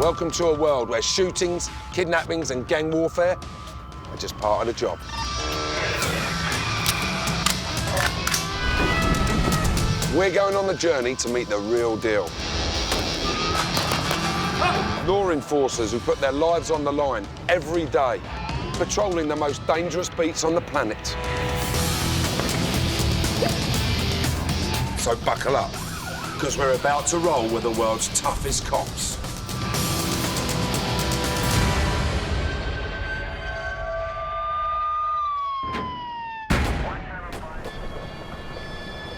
Welcome to a world where shootings, kidnappings and gang warfare are just part of the job. We're going on the journey to meet the real deal. Law enforcers who put their lives on the line every day, patrolling the most dangerous beats on the planet. So buckle up, because we're about to roll with the world's toughest cops.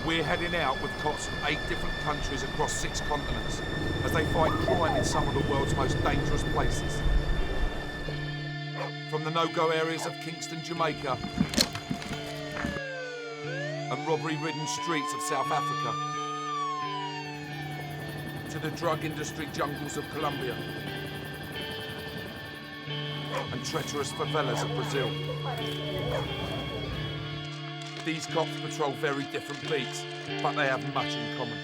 We're heading out with cops from 8 different countries across 6 continents as they fight crime in some of the world's most dangerous places. From the no-go areas of Kingston, Jamaica, and robbery-ridden streets of South Africa, to the drug industry jungles of Colombia, and treacherous favelas of Brazil. These cops patrol very different beats, but they have much in common.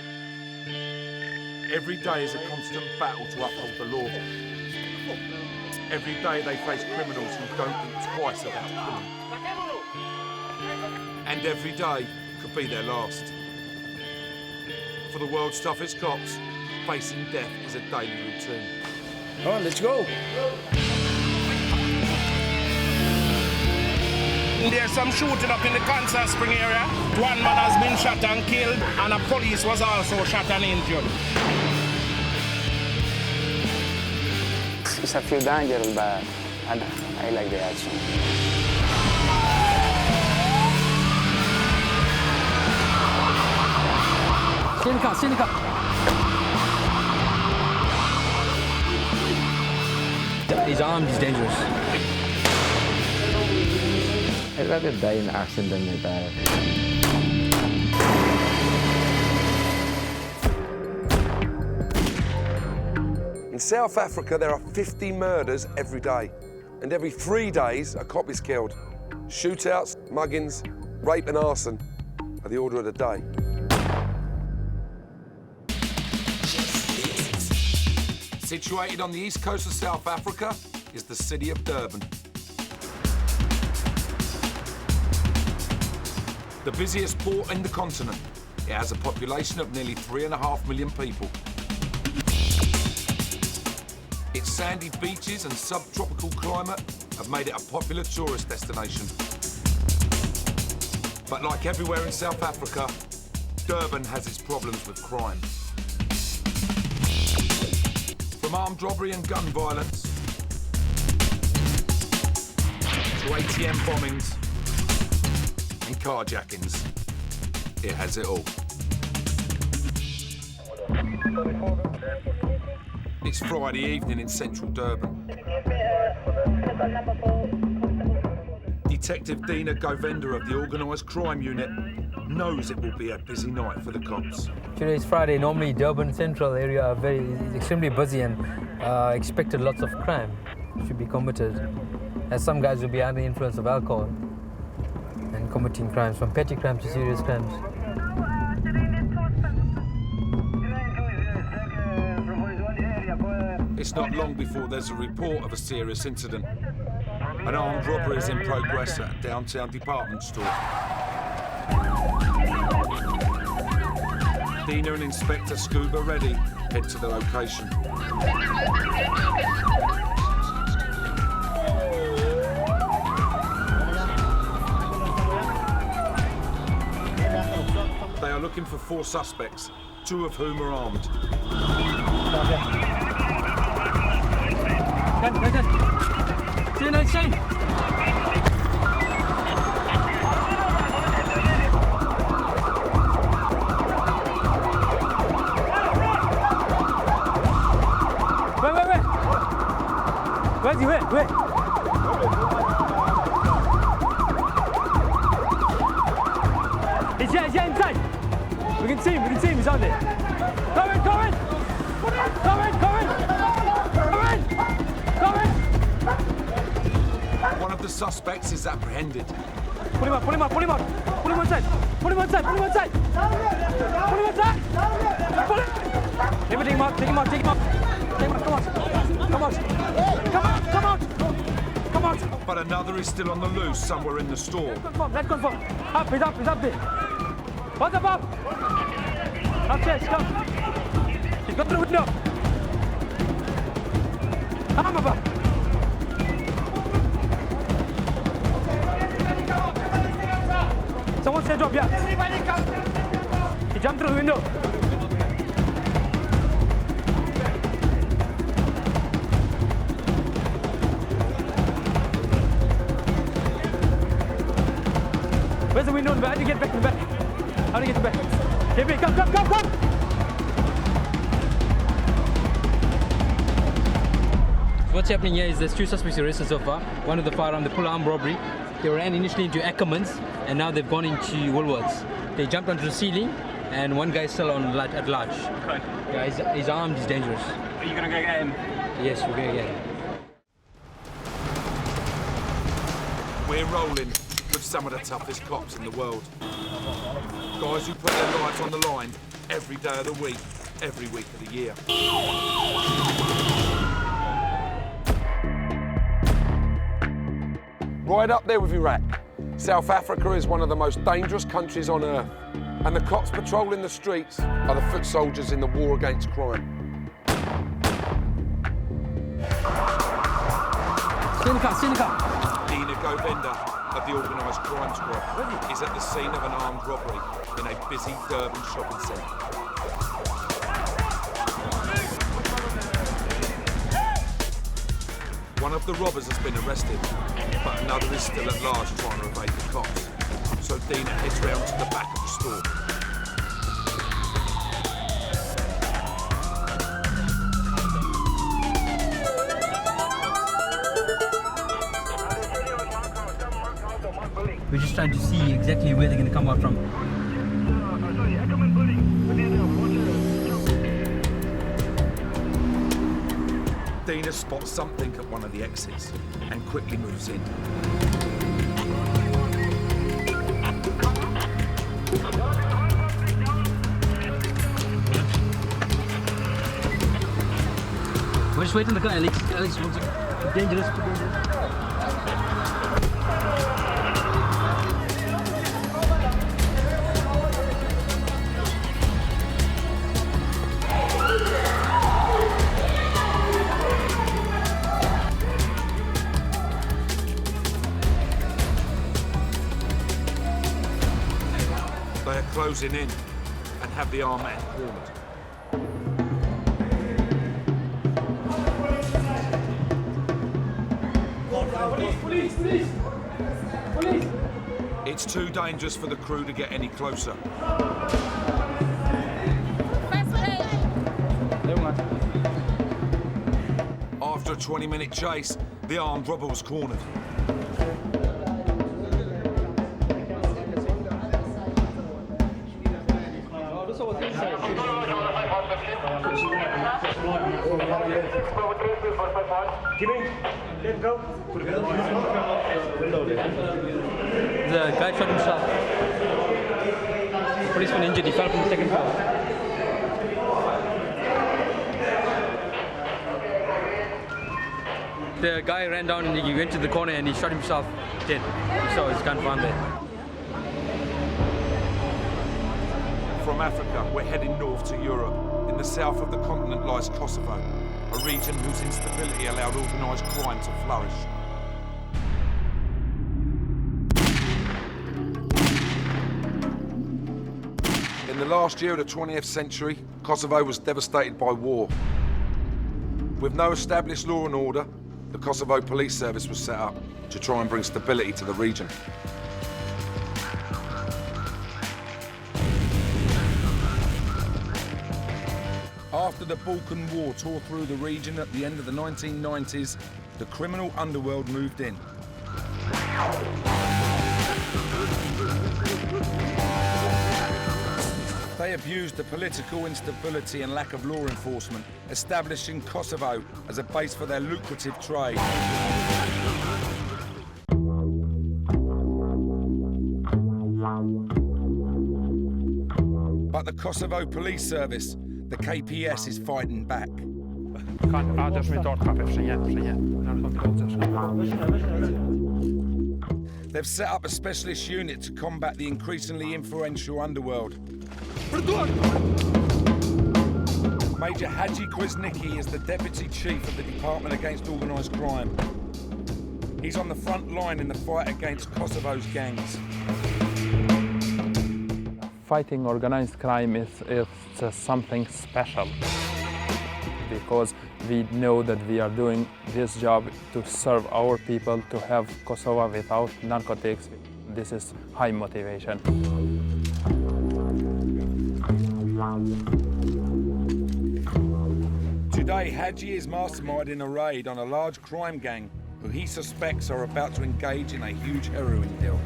Every day is a constant battle to uphold the law. Every day they face criminals who don't think twice about killing. And every day could be their last. For the world's toughest cops, facing death is a daily routine. All right, let's go. There's some shooting up in the Kansas Spring area. One man has been shot and killed, and a police was also shot and injured. It's a few dangerous, but I like the action. Seneca. He's armed, he's dangerous. I'd rather die in an accident than retire. In South Africa, there are 50 murders every day. And every 3 days, a cop is killed. Shootouts, muggings, rape and arson are the order of the day. Situated on the east coast of South Africa is the city of Durban. The busiest port in the continent. It has a population of nearly 3.5 million people. Its sandy beaches and subtropical climate have made it a popular tourist destination. But like everywhere in South Africa, Durban has its problems with crime. From armed robbery and gun violence to ATM bombings and carjackings, it has it all. It's Friday evening in central Durban. Detective Dina Govender of the Organised Crime Unit knows it will be a busy night for the cops. Today is Friday. Normally Durban Central area are extremely busy and expected lots of crime should be committed, as some guys will be under the influence of alcohol and committing crimes, from petty crimes to serious crimes. It's not long before there's a report of a serious incident. An armed robbery is in progress at a downtown department store. Dina and Inspector Scuba Reddy head to the location. They are looking for 4 suspects, 2 of whom are armed. Where's he? Where? He's here inside. We can see him, he's on there. Come in! One of the suspects is apprehended. Pull him outside. Take him out. Come on! But another is still on the loose somewhere in the store. Let's confirm. Up, he's up there. What's up? Upstairs, come. He's got through the window. Come up. Someone said drop, yeah. He jumped through the window. Where's the window in the back? How do you get back to the back? How do you get to the back? Get me, come! What's happening here is there's 2 suspects arrested so far. One of the firearm, the full-arm robbery. They ran initially into Ackermans, and now they've gone into Woolworths. They jumped onto the ceiling, and one guy's still on at large. Okay. Yeah, he's armed, he's dangerous. Are you going to go get him? Yes, we're going to get him. We're rolling with some of the toughest cops in the world. Guys who put their lives on the line every day of the week, every week of the year. Right up there with Iraq. South Africa is one of the most dangerous countries on earth, and the cops patrolling the streets are the foot soldiers in the war against crime. Seneca. Dina Govenda of the organised crime squad is at the scene of an armed robbery in a busy Durban shopping centre. One of the robbers has been arrested, but another is still at large trying to evade the cops. So Dina heads round to the back of the store. We're just trying to see exactly where they're going to come out from. Dina spots something at one of the exits and quickly moves in. We're just waiting in the car, Alex. Alex, dangerous. They are closing in and have the armed man cornered. Police! It's too dangerous for the crew to get any closer. After a 20-minute chase, the armed robber was cornered. The guy shot himself. The policeman injured, he fell from the second floor. The guy ran down and he went to the corner and he shot himself dead. He saw his gun found there. From Africa, we're heading north to Europe. In the south of the continent lies Kosovo, a region whose instability allowed organised crime to flourish. In the last year of the 20th century, Kosovo was devastated by war. With no established law and order, the Kosovo Police Service was set up to try and bring stability to the region. After the Balkan War tore through the region at the end of the 1990s, the criminal underworld moved in. They abused the political instability and lack of law enforcement, establishing Kosovo as a base for their lucrative trade. But the Kosovo Police Service, the KPS, is fighting back. They've set up a specialist unit to combat the increasingly influential underworld. Major Hadji Kwasnicki is the Deputy Chief of the Department Against Organised Crime. He's on the front line in the fight against Kosovo's gangs. Fighting organized crime is something special because we know that we are doing this job to serve our people, to have Kosovo without narcotics. This is high motivation. Today, Hadji is masterminding a raid on a large crime gang who he suspects are about to engage in a huge heroin deal.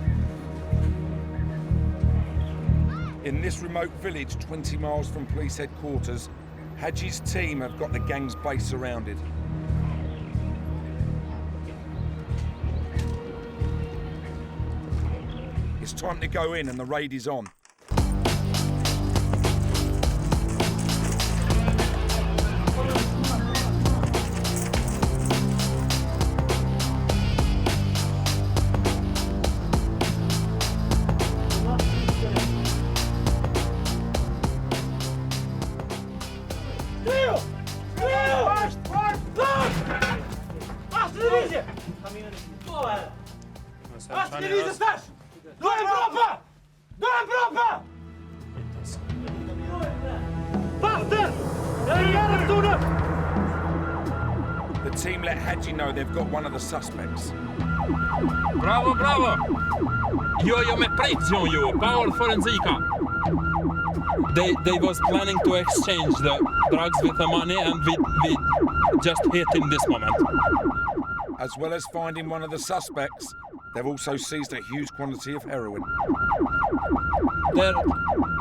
In this remote village 20 miles from police headquarters, Hadji's team have got the gang's base surrounded. It's time to go in and the raid is on. The team let Hadji know they've got one of the suspects. Bravo, bravo! Jo med precision, Power Forensica. They was planning to exchange the drugs with the money, and we just hit in this moment. As well as finding one of the suspects, they've also seized a huge quantity of heroin.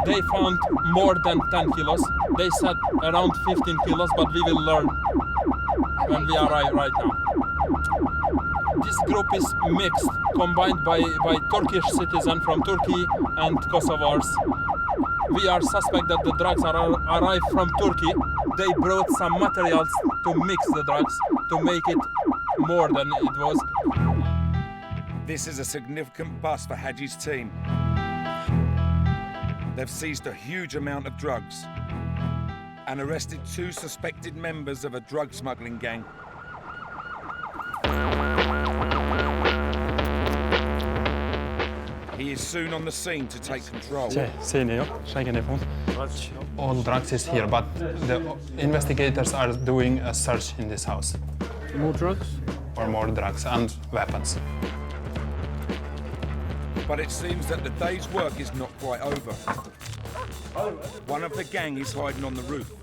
They found more than 10 kilos. They said around 15 kilos, but we will learn when we arrive right now. This group is mixed, combined by Turkish citizens from Turkey and Kosovars. We are suspect that the drugs arrived from Turkey. They brought some materials to mix the drugs to make it more than it was. This is a significant bust for Hadji's team. They've seized a huge amount of drugs and arrested 2 suspected members of a drug smuggling gang. He is soon on the scene to take control. All drugs is here, but the investigators are doing a search in this house. More drugs? For more drugs and weapons. But it seems that the day's work is not quite over. One of the gang is hiding on the roof.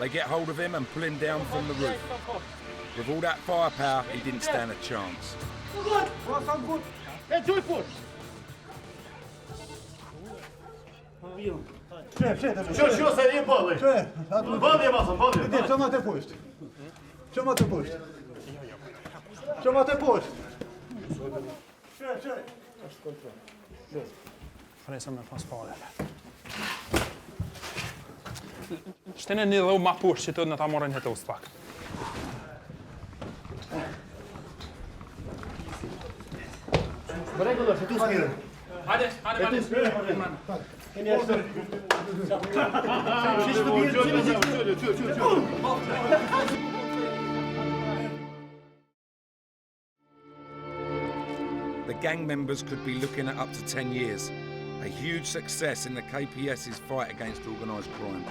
They get hold of him and pull him down from the roof. With all that firepower, he didn't stand a chance. Stenen niillä on mapuus, sit on tamoren hetustak. The gang members could be looking at up to 10 years. A huge success in the KPS's fight against organised crime.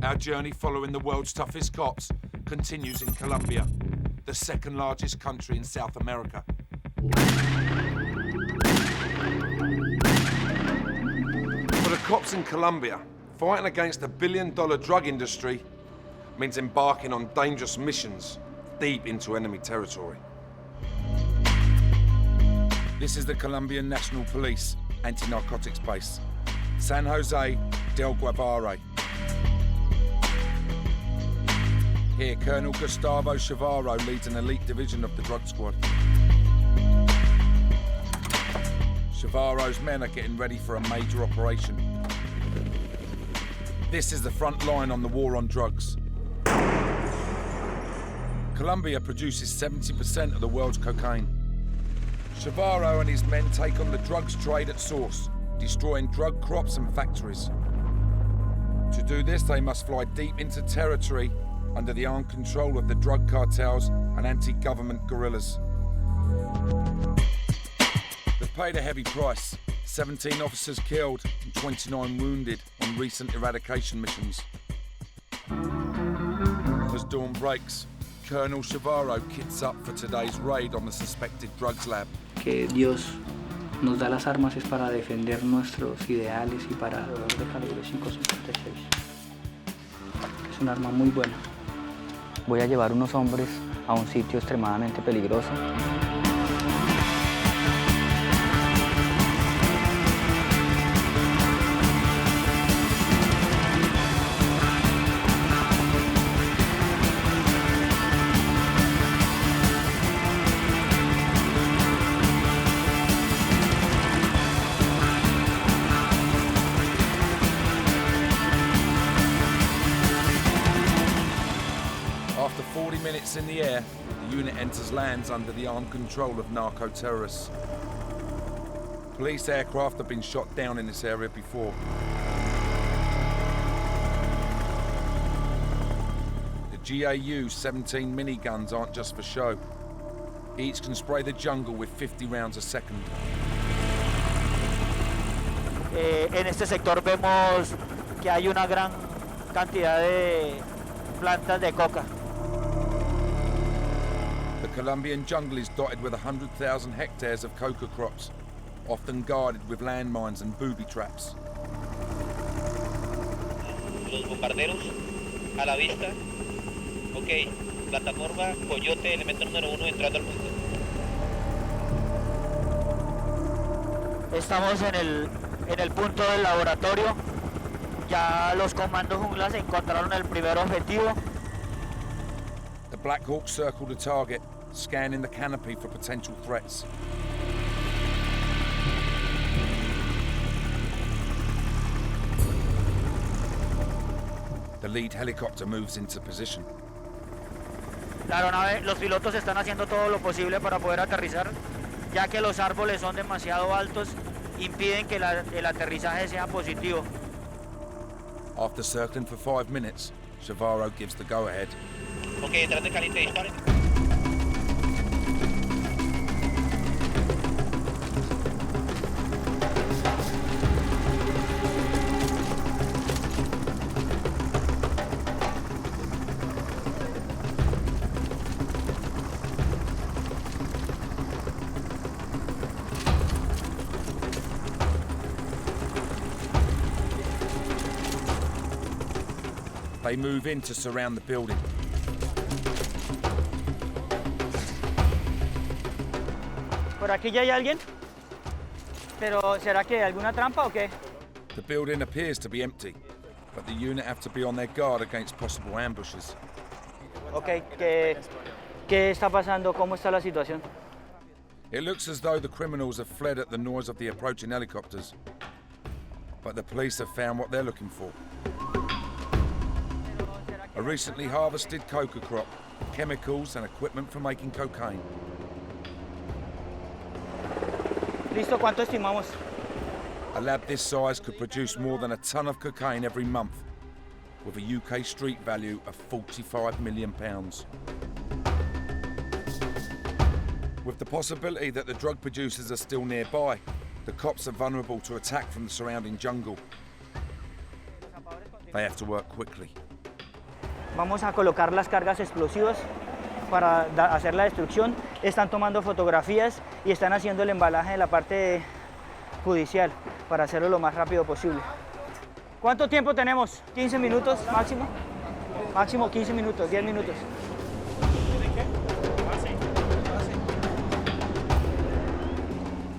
Our journey following the world's toughest cops continues in Colombia, the second largest country in South America. For the cops in Colombia, fighting against a billion-dollar drug industry means embarking on dangerous missions deep into enemy territory. This is the Colombian National Police Anti-narcotics base, San Jose del Guevara. Here, Colonel Gustavo Chavarro leads an elite division of the drug squad. Chavarro's men are getting ready for a major operation. This is the front line on the war on drugs. Colombia produces 70% of the world's cocaine. Chavarro and his men take on the drugs trade at source, destroying drug crops and factories. To do this, they must fly deep into territory under the armed control of the drug cartels and anti-government guerrillas. They've paid a heavy price. 17 officers killed and 29 wounded on recent eradication missions. As dawn breaks, Colonel Chavarro kits up for today's raid on the suspected drugs lab. Que Dios nos da las armas es para defender nuestros ideales y para de calibre 5.56. Es un arma muy buena. Voy a llevar unos hombres a un sitio extremadamente peligroso. After 40 minutes in the air, the unit enters lands under the armed control of narco-terrorists. Police aircraft have been shot down in this area before. The GAU 17 miniguns aren't just for show. Each can spray the jungle with 50 rounds a second. En este sector vemos que hay una gran cantidad de plantas de coca. The Colombian jungle is dotted with 100,000 hectares of coca crops, often guarded with landmines and booby traps. Los bombarderos a la vista. Ok, plataforma Coyote, elemento número 1, entrando al punto. Estamos en el punto del laboratorio. Ya los comandos junglas encontraron el primer objetivo. The Black Hawk circle the target, scanning the canopy for potential threats. The lead helicopter moves into position. La aeronave, los pilotos están haciendo todo lo posible para poder aterrizar, ya que los árboles son demasiado altos, impiden que el aterrizaje sea positivo. After circling for 5 minutes, Chavarro gives the go-ahead. Ok, detrás de caliente, disparen. They move in to surround the building. Por aquí ya hay alguien, pero ¿será que hay alguna trampa o qué? The building appears to be empty, but the unit have to be on their guard against possible ambushes. Ok, ¿qué está pasando? ¿Cómo está la situación? It looks as though the criminals have fled at the noise of the approaching helicopters, but the police have found what they're looking for. A recently harvested coca crop, chemicals and equipment for making cocaine. Listo, ¿cuánto estimamos? A lab this size could produce more than a ton of cocaine every month, with a UK street value of £45 million. With the possibility that the drug producers are still nearby, the cops are vulnerable to attack from the surrounding jungle. They have to work quickly. Vamos a colocar las cargas explosivas para hacer la destrucción están tomando fotografías y están haciendo el embalaje de la parte judicial para hacerlo lo más rápido posible. ¿Cuánto tiempo tenemos? 15 minutos máximo. Máximo 15 minutos, 10 minutos.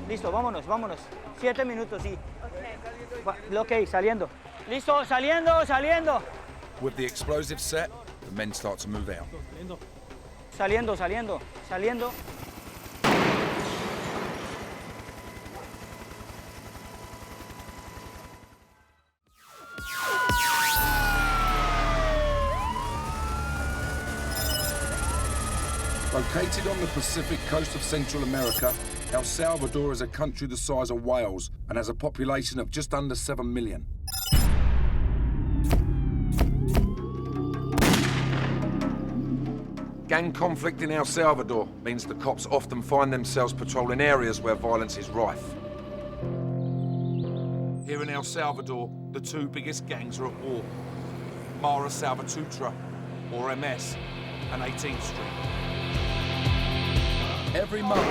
Listo, vámonos, vámonos. 7 minutos, sí. Ok, saliendo. Listo, saliendo, saliendo. With the explosives set, the men start to move out. Saliendo, saliendo, saliendo. Located on the Pacific coast of Central America, El Salvador is a country the size of Wales and has a population of just under 7 million. Gang conflict in El Salvador means the cops often find themselves patrolling areas where violence is rife. Here in El Salvador, the two biggest gangs are at war. Mara Salvatrucha, or MS, and 18th Street. Every month,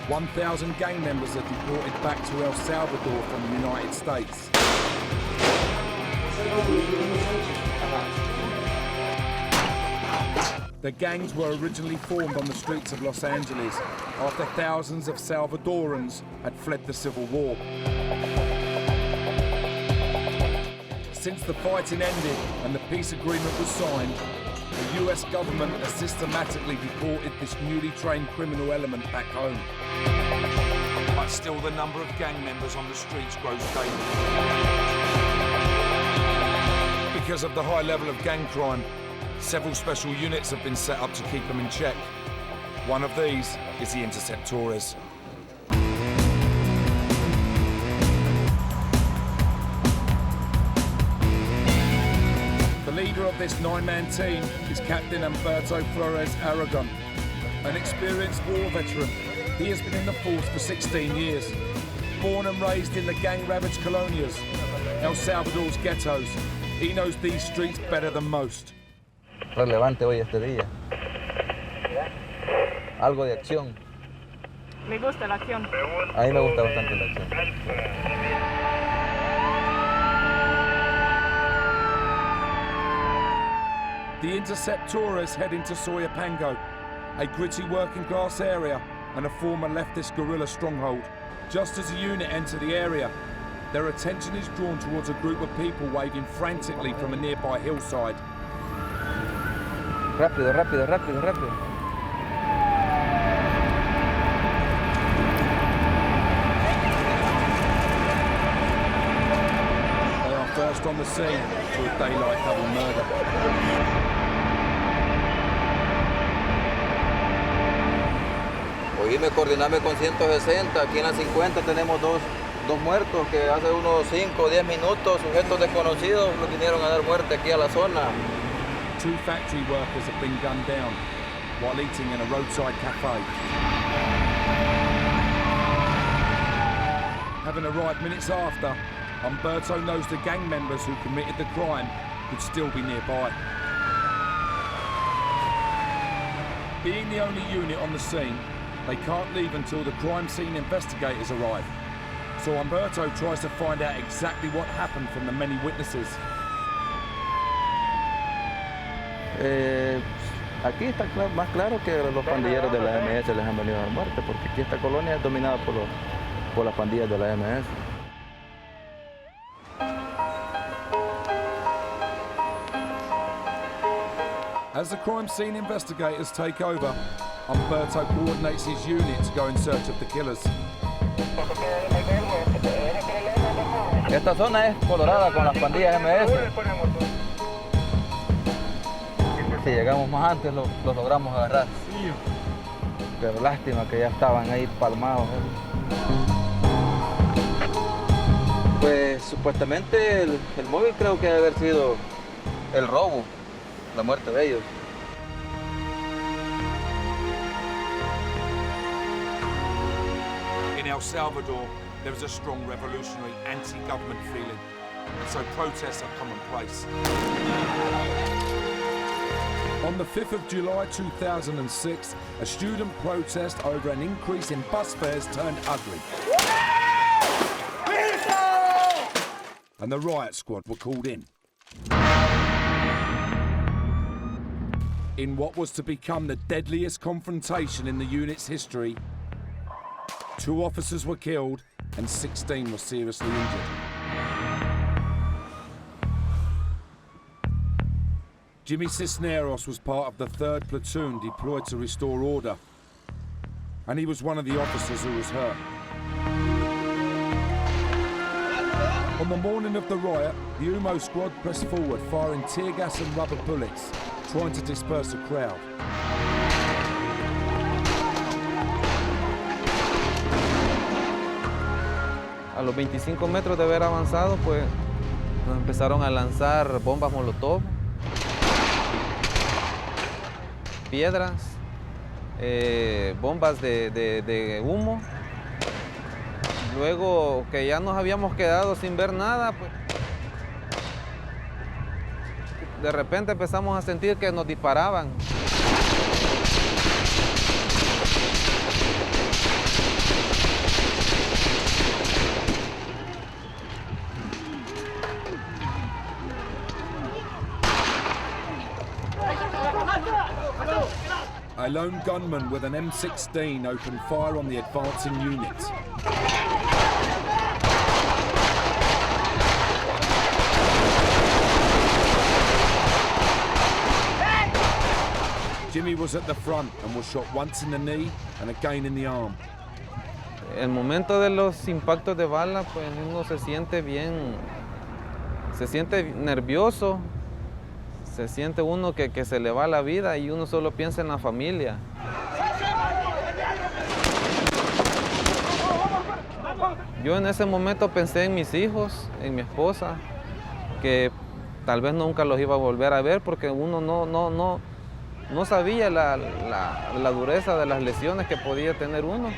1,000 gang members are deported back to El Salvador from the United States. The gangs were originally formed on the streets of Los Angeles after thousands of Salvadorans had fled the Civil War. Since the fighting ended and the peace agreement was signed, the US government has systematically deported this newly trained criminal element back home. But still the number of gang members on the streets grows daily. Because of the high level of gang crime, several special units have been set up to keep them in check. One of these is the Interceptores. The leader of this 9-man team is Captain Humberto Flores Aragon, an experienced war veteran. He has been in the force for 16 years. Born and raised in the gang-ravaged colonias, El Salvador's ghettos, he knows these streets better than most. Relevante hoy este día. Algo de acción. Me gusta la acción. A mí me gusta bastante la acción. The Interceptores head into Soyapango, a gritty working-class area and a former leftist guerrilla stronghold. Just as the unit enter the area, their attention is drawn towards a group of people waving frantically from a nearby hillside. Rápido, rápido, rápido, rápido. They are first on the scene for a daylight double murder. Oíme, coordiname con 160. Aquí en la 50 tenemos dos muertos que hace unos 5 o 10 minutos, sujetos desconocidos, nos vinieron a dar muerte aquí a la zona. 2 factory workers have been gunned down while eating in a roadside cafe. Having arrived minutes after, Humberto knows the gang members who committed the crime could still be nearby. Being the only unit on the scene, they can't leave until the crime scene investigators arrive. So Humberto tries to find out exactly what happened from the many witnesses. Aquí está más claro que los pandilleros de la MS les han venido a dar muerte, porque aquí esta colonia es dominada por las pandillas de la MS. As the crime scene investigators take over, Humberto coordinates his unit to go in search of the killers. Esta zona es colorada con las pandillas MS. Si llegamos más antes, los logramos agarrar. Pero lástima que ya estaban ahí palmados. Pues supuestamente el móvil creo que debe haber sido el robo, la muerte de ellos. In El Salvador, there is a strong revolutionary anti-government feeling, and so protests are commonplace. On the 5th of July 2006, a student protest over an increase in bus fares turned ugly. And the riot squad were called in. In what was to become the deadliest confrontation in the unit's history, 2 officers were killed and 16 were seriously injured. Jimmy Cisneros was part of the 3rd platoon deployed to restore order, and he was one of the officers who was hurt. On the morning of the riot, the UMO squad pressed forward, firing tear gas and rubber bullets, trying to disperse the crowd. A los 25 metros de haber avanzado, pues nos empezaron a lanzar bombas molotov, piedras, bombas de humo. Luego que ya nos habíamos quedado sin ver nada, pues de repente empezamos a sentir que nos disparaban. A lone gunman with an M16 opened fire on the advancing unit. Jimmy was at the front and was shot once in the knee and again in the arm. El momento de los impactos de bala, pues uno se siente bien, se siente nervioso, se siente uno que se le va la vida y uno solo piensa en la familia. Yo en ese momento pensé en mis hijos, en mi esposa, que tal vez nunca los iba a volver a ver porque uno no sabía la dureza de las lesiones que podía tener uno.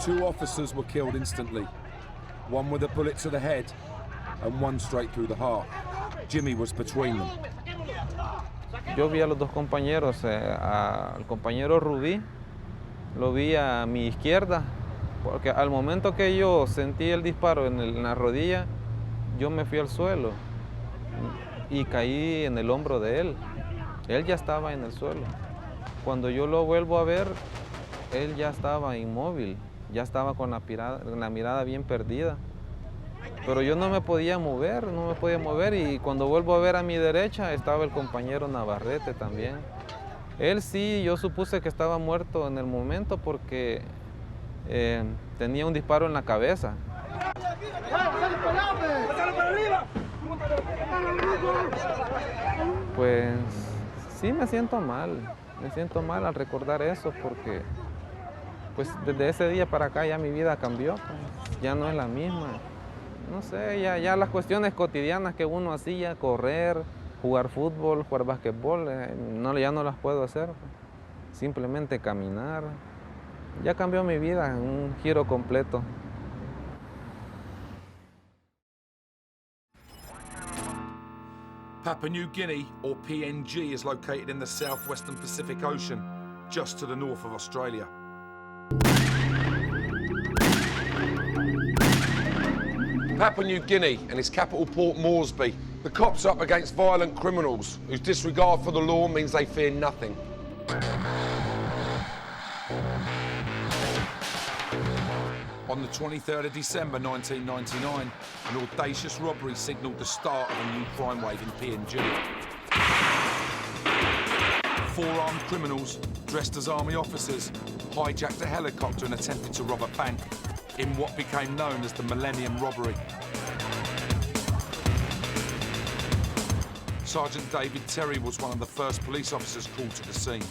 Two officers were killed instantly, one with a bullet to the head and one straight through the heart. Jimmy was between them. Yo vi a los dos compañeros, al compañero Rubí, lo vi a mi izquierda, porque al momento que yo sentí el disparo en la rodilla, yo me fui al suelo y caí en el hombro de él. Él ya estaba en el suelo. Cuando yo lo vuelvo a ver, él ya estaba inmóvil, ya estaba con la mirada bien perdida. Pero yo no me podía mover y cuando vuelvo a ver a mi derecha estaba el compañero Navarrete también. Él sí, yo supuse que estaba muerto en el momento porque tenía un disparo en la cabeza. Pues sí me siento mal al recordar eso porque pues desde ese día para acá ya mi vida cambió, pues, ya no es la misma. No sé, ya las cuestiones cotidianas que uno hacía, correr, jugar fútbol, jugar basquetbol, ya no las puedo hacer. Simplemente caminar. Ya cambió mi vida, un giro completo. Papua New Guinea, or PNG, is located in the southwestern Pacific Ocean, just to the north of Australia. Papua New Guinea and its capital Port Moresby. The cops are up against violent criminals whose disregard for the law means they fear nothing. On the 23rd of December 1999, an audacious robbery signalled the start of a new crime wave in PNG. 4 armed criminals, dressed as army officers, hijacked a helicopter and attempted to rob a bank in what became known as the Millennium Robbery. Sergeant David Terry was one of the first police officers called to the scene.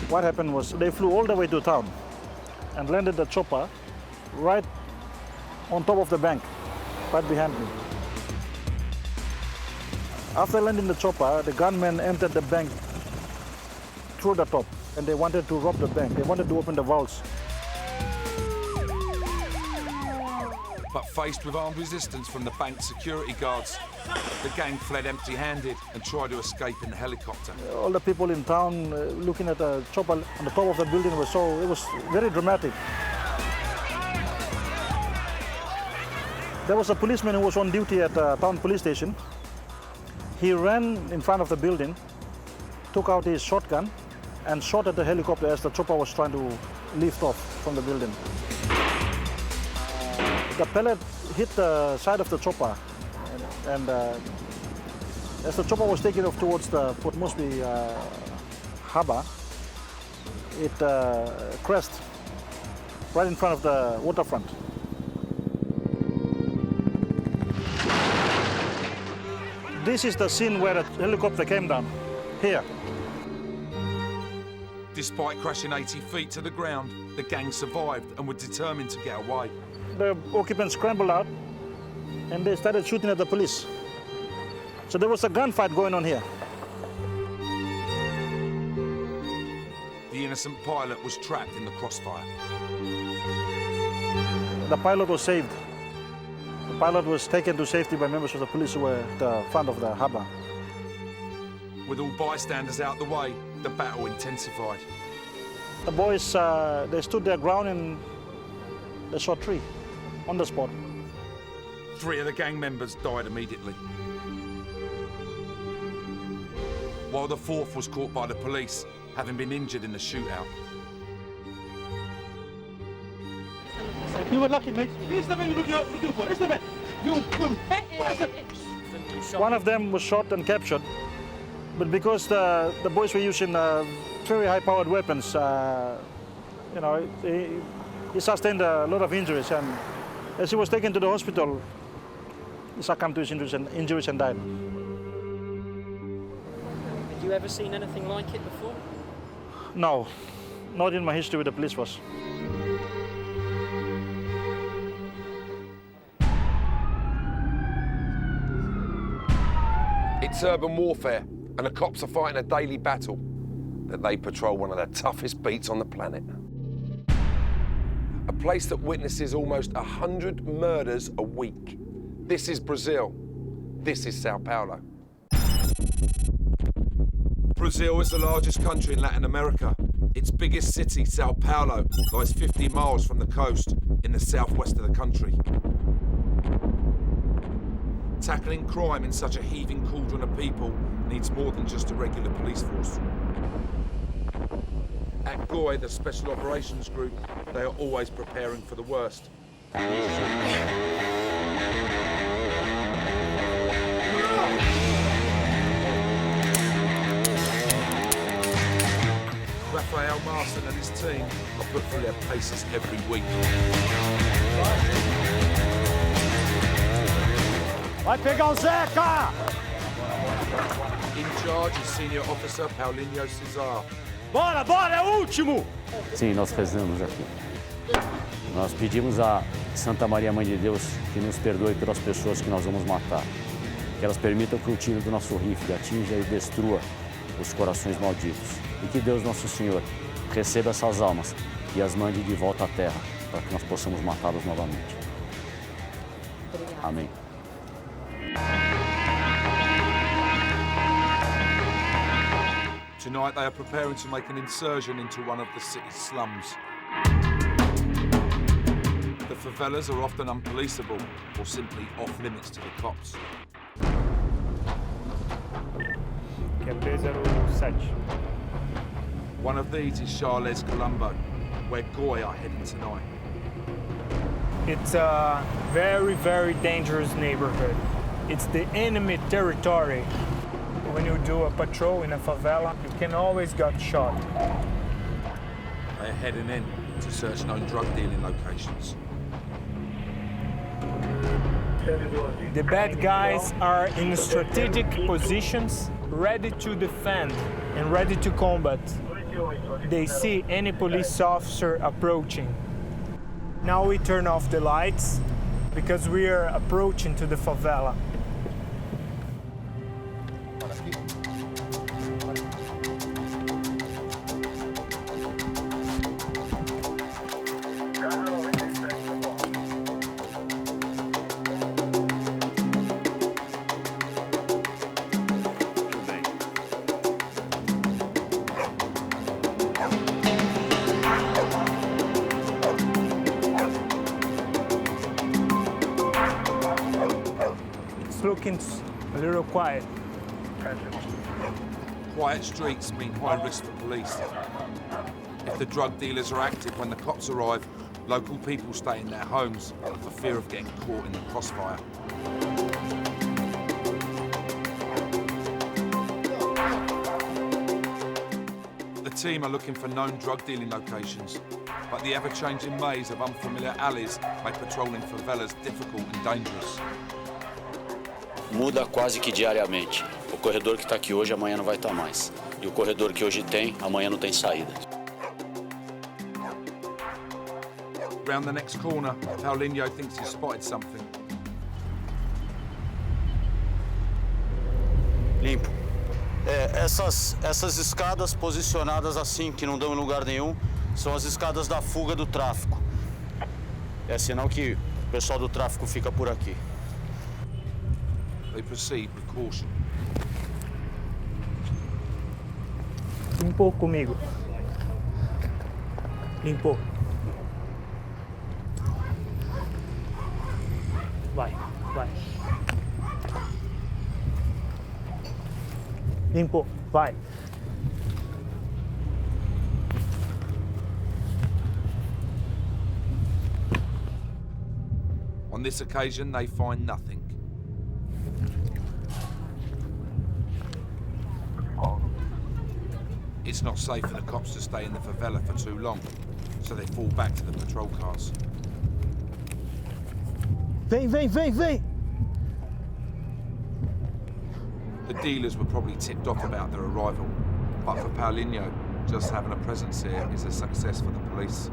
What happened was they flew all the way to town and landed the chopper right on top of the bank, right behind me. After landing the chopper, the gunmen entered the bank through the top. And they wanted to rob the bank. They wanted to open the vaults. But faced with armed resistance from the bank's security guards, the gang fled empty-handed and tried to escape in the helicopter. All the people in town looking at the chopper on the top of the building it was very dramatic. There was a policeman who was on duty at the town police station. He ran in front of the building, took out his shotgun, and shot at the helicopter as the chopper was trying to lift off from the building. The pellet hit the side of the chopper, and as the chopper was taking off towards the Port Moresby harbour, it crashed right in front of the waterfront. This is the scene where the helicopter came down, here. Despite crashing 80 feet to the ground, the gang survived and were determined to get away. The occupants scrambled out and they started shooting at the police. So there was a gunfight going on here. The innocent pilot was trapped in the crossfire. The pilot was saved. The pilot was taken to safety by members of the police who were at the front of the harbour. With all bystanders out the way, the battle intensified. The boys, they stood their ground and they shot three on the spot. 3 of the gang members died immediately, while the 4th was caught by the police, having been injured in the shootout. You were lucky, mate. One of them was shot and captured, but because the boys were using very high-powered weapons, you know, he sustained a lot of injuries, and as he was taken to the hospital, he succumbed to his injuries and died. Had you ever seen anything like it before? No, not in my history with the police force. It's urban warfare, and the cops are fighting a daily battle that they patrol one of the toughest beats on the planet. A place that witnesses almost 100 murders a week. This is Brazil. This is Sao Paulo. Brazil is the largest country in Latin America. Its biggest city, Sao Paulo, lies 50 miles from the coast in the southwest of the country. Tackling crime in such a heaving cauldron of people needs more than just a regular police force. At GOI, the Special Operations Group, they are always preparing for the worst. Rafael Marston and his team are put through their paces every week. Vai pegar o Zeca! In charge is Senior Officer Paulinho Cesar. Bora, bora, é o último! Sim, nós rezamos aqui. Nós pedimos a Santa Maria Mãe de Deus que nos perdoe pelas pessoas que nós vamos matar. Que elas permitam que o tiro do nosso rifle atinja e destrua os corações malditos. E que Deus, nosso Senhor, receba essas almas e as mande de volta à terra, para que nós possamos matá-los novamente. Amém. Tonight they are preparing to make an insursion into one of the city's slums. The favelas are often unpoliceable or simply off limits to the cops. One of these is Charles Colombo, where GOI are heading tonight. It's a very, very dangerous neighborhood. It's the enemy territory. When you do a patrol in a favela, you can always get shot. They are heading in to search known drug dealing locations. The bad guys are in strategic positions, ready to defend and ready to combat. They see any police officer approaching. Now we turn off the lights because we are approaching to the favela. it's looking a little quiet. Quiet streets mean high risk for police. If the drug dealers are active when the cops arrive, local people stay in their homes for fear of getting caught in the crossfire. The team are looking for known drug dealing locations, but the ever-changing maze of unfamiliar alleys make patrolling favelas difficult and dangerous. Muda quase que diariamente. O corredor que está aqui hoje, amanhã não vai estar mais. E o corredor que hoje tem, amanhã não tem saída. Round the next corner, Paulinho thinks he's spotted something. Limpo. Essas escadas posicionadas assim, que não dão em lugar nenhum, são as escadas da fuga do tráfico. É sinal que o pessoal do tráfico fica por aqui. They proceed with caution. Limpou comigo. Limpou. Vai. Limpou, vai. On this occasion, they find nothing. It's not safe for the cops to stay in the favela for too long, so they fall back to the patrol cars. Vem! The dealers were probably tipped off about their arrival, but for Paulinho, just having a presence here is a success for the police.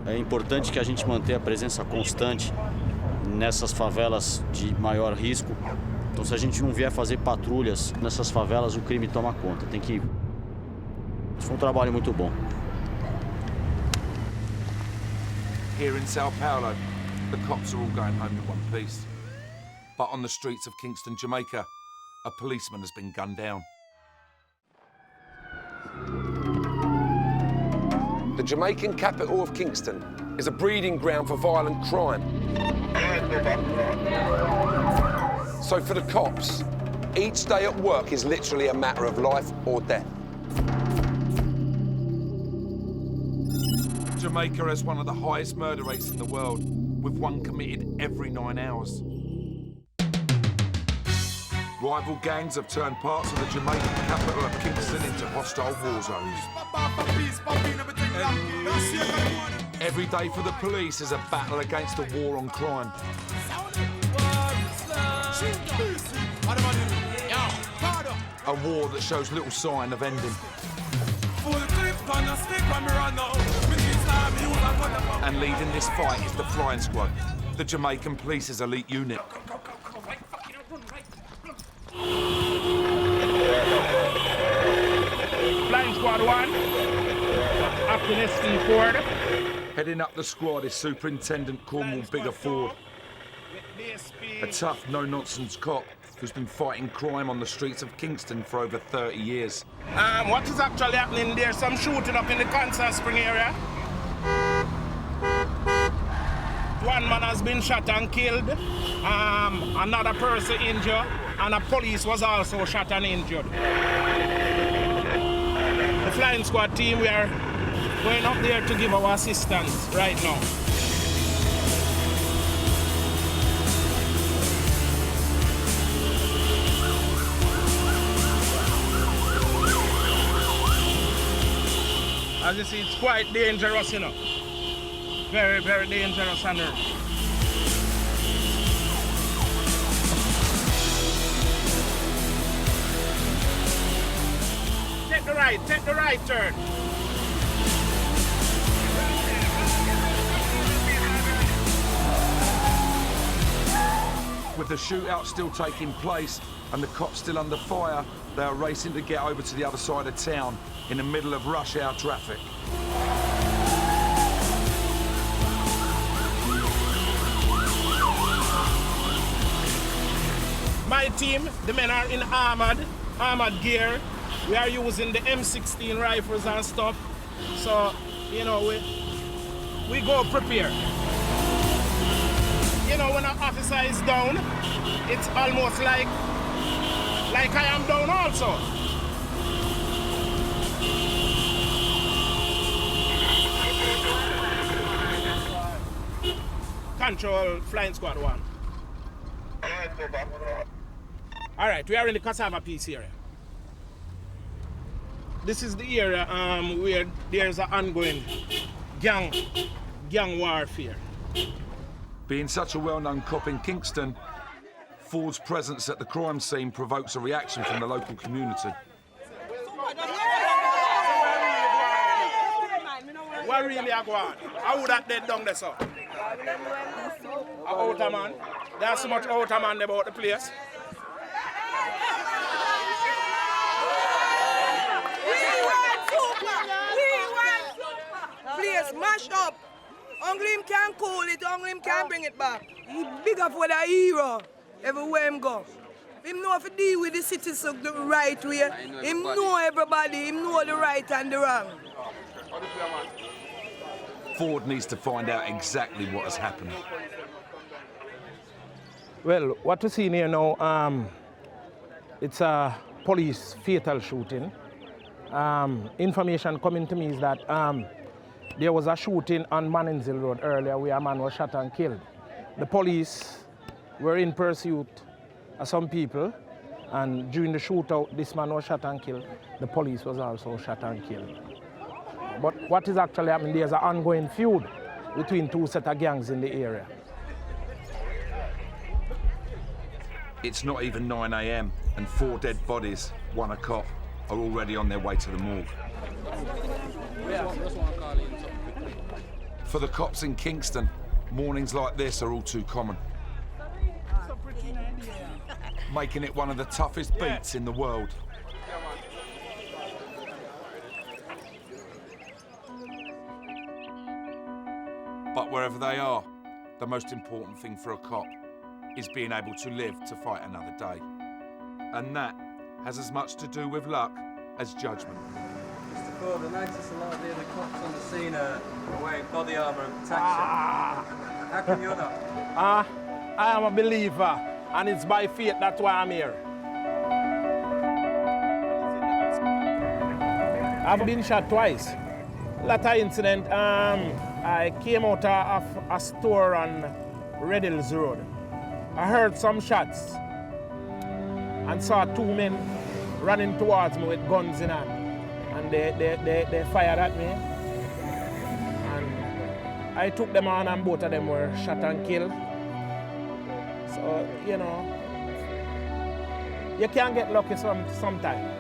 É importante que a gente mantenha a presença constante nessas favelas de maior risco. Então, se a gente não vier fazer patrulhas nessas favelas, o crime toma conta. Tem que... Foi um trabalho muito bom. Here in Sao Paulo, the cops are all going home in one piece. But on the streets of Kingston, Jamaica, a policeman has been gunned down. The Jamaican capital of Kingston is a breeding ground for violent crime. So for the cops, each day at work is literally a matter of life or death. Jamaica has one of the highest murder rates in the world, with one committed every 9 hours. Rival gangs have turned parts of the Jamaican capital of Kingston into hostile war zones. Every day for the police is a battle against a war on crime. A war that shows little sign of ending. And leading this fight is the Flying Squad, the Jamaican police's elite unit. Flying Squad 1, Captain S.C. Ford. Heading up the squad is Superintendent Cornwall Bigger Ford, a tough, no-nonsense cop who's been fighting crime on the streets of Kingston for over 30 years. What is actually happening there? Some shooting up in the Kansas Spring area. One man has been shot and killed. Another person injured, and a police was also shot and injured. The Flying Squad team, we are going up there to give our assistance right now. As you see, it's quite dangerous, you know. Very, very dangerous under. Take the right turn. With the shootout still taking place and the cops still under fire, they are racing to get over to the other side of town in the middle of rush hour traffic. My team, the men are in armored gear. We are using the M16 rifles and stuff. So, you know, we go prepared. you know, when an officer is down, it's almost like I am down also. Control Flying Squad 1. All right, we are in the Kosovo Peace area. This is the area where there's an ongoing gang warfare. Being such a well-known cop in Kingston, Ford's presence at the crime scene provokes a reaction from the local community. What really are going on? How would that dead down there, sir? A outer man. There's so much outer man about the place. Place mashed up. Only him can cool it, only him can bring it back. He bigger for the hero everywhere him go. Him know if he deal with the citizens the right way. Him know everybody, him know the right and the wrong. Ford needs to find out exactly what has happened. Well, what we see here now, it's a police fatal shooting. Information coming to me is that there was a shooting on Manenzil Road earlier where a man was shot and killed. The police were in pursuit of some people, and during the shootout, this man was shot and killed. The police was also shot and killed. But what is actually happening, there's an ongoing feud between two set of gangs in the area. It's not even 9 a.m. and 4 dead bodies, 1 a cop, are already on their way to the morgue. For the cops in Kingston, mornings like this are all too common, making it one of the toughest beats in the world. But wherever they are, the most important thing for a cop is being able to live to fight another day. And that has as much to do with luck as judgment. Mr. Ford, I noticed a lot of the other cops on the scene are wearing body armour and protection. How come you're not? I am a believer, and it's by faith that's why I'm here. I've been shot twice. Latter incident, I came out of a store on Red Hills Road. I heard some shots and saw 2 men running towards me with guns in hand. And they fired at me. And I took them on and both of them were shot and killed. So, you know, you can get lucky sometime.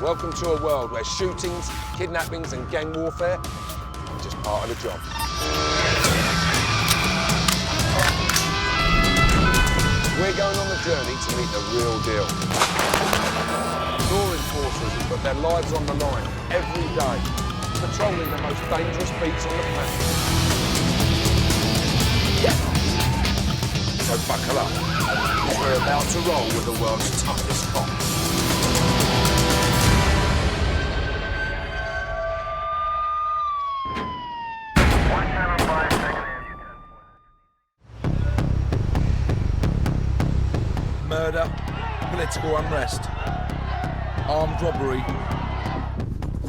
Welcome to a world where shootings, kidnappings and gang warfare are just part of the job. We're going on the journey to meet the real deal. Law enforcers who put their lives on the line every day, patrolling the most dangerous beats on the planet. So buckle up, because we're about to roll with the world's toughest cops. Murder, political unrest, armed robbery,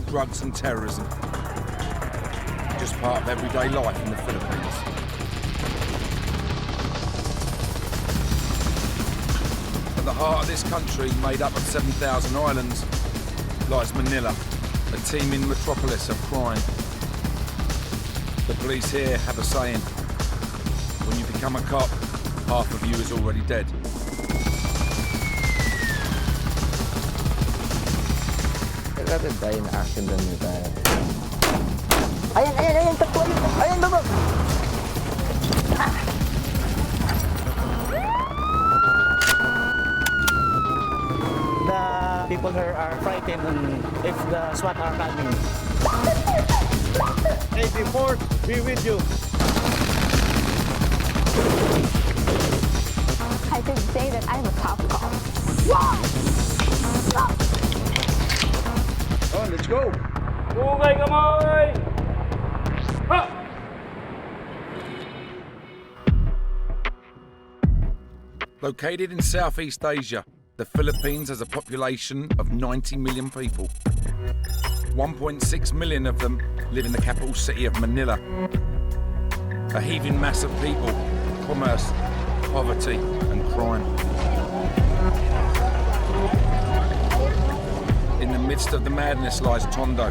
drugs and terrorism. Just part of everyday life in the Philippines. At the heart of this country, made up of 7,000 islands, lies Manila, a teeming metropolis of crime. The police here have a saying: when you become a cop, half of you is already dead. I'd rather die in action than retire. Ayan, tatlo. Ayan, baba. The people here are frightened if the SWAT are coming. Hey, before, be with you. I could say that I'm a top cop. on, let's go. Okay, come on. Located in Southeast Asia, the Philippines has a population of 90 million people. 1.6 million of them live in the capital city of Manila. A heaving mass of people, commerce, poverty and crime. In the midst of the madness lies Tondo,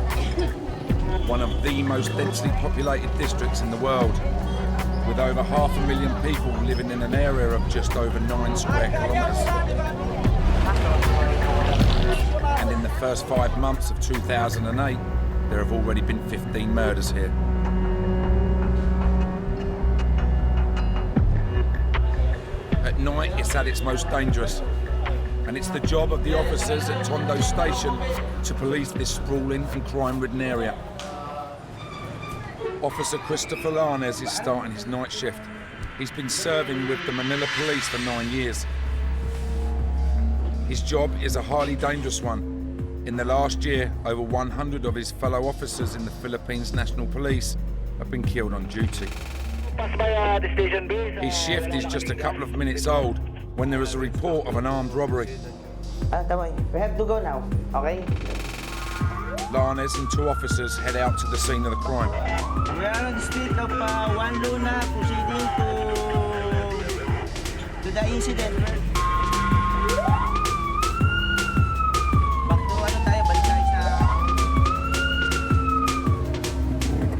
one of the most densely populated districts in the world, with over 500,000 people living in an area of just over 9 square kilometres. And in the first 5 months of 2008, there have already been 15 murders here. At night, it's at its most dangerous, and it's the job of the officers at Tondo Station to police this sprawling and crime-ridden area. Officer Christopher Lanes is starting his night shift. He's been serving with the Manila Police for 9 years. His job is a highly dangerous one. In the last year, over 100 of his fellow officers in the Philippines National Police have been killed on duty. His shift is just a couple of minutes old when there is a report of an armed robbery. We have to go now, okay? Lanes and 2 officers head out to the scene of the crime. We are on the street of Juan Luna, proceeding to the incident.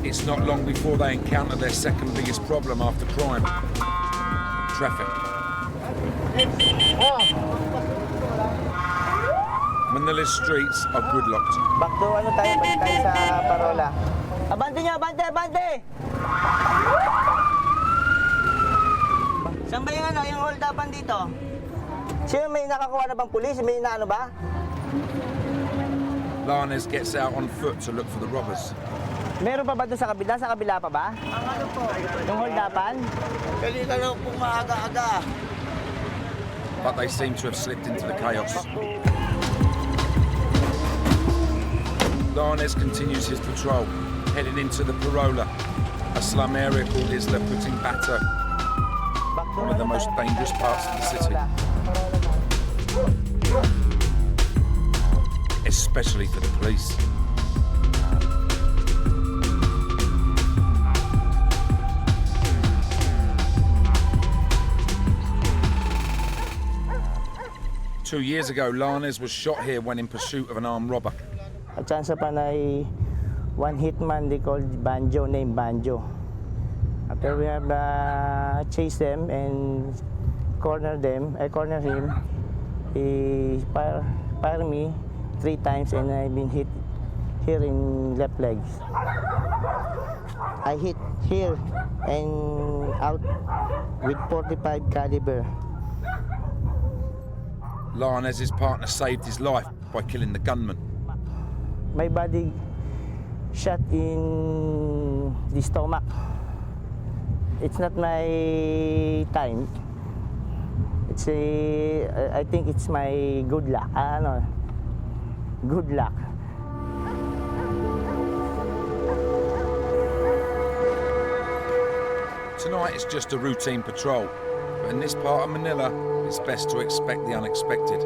It's not long before they encounter their second biggest problem after crime, traffic. Manila's streets are gridlocked. Back to balik tayo sa parola. Abante niya, abante, abante! Saan ba yung hold upan dito? Sino may nakakuha na bang pulis? May inaano ba? Lanes gets out on foot to look for the robbers. Meron pa ba doon sa kabila? Sa kabila pa ba? Ang ano po? Yung hold upan? Kanina lang pong maaga-aga. But they seem to have slipped into the chaos. Lanes continues his patrol, heading into the Parola, a slum area called Isla Puting Bato, one of the most dangerous parts of the city. Especially for the police. Two years ago, Lanes was shot here when in pursuit of an armed robber. At saan sa Panay, one hitman they called Banjo, named Banjo. After we have chased them and cornered him, he fired me 3 times and I've been hit here in left leg. I hit here and out with .45 caliber. Lanes' partner saved his life by killing the gunman. My body shot in the stomach. It's not my time. I think it's my good luck. Good luck. Tonight it's just a routine patrol, but in this part of Manila, it's best to expect the unexpected.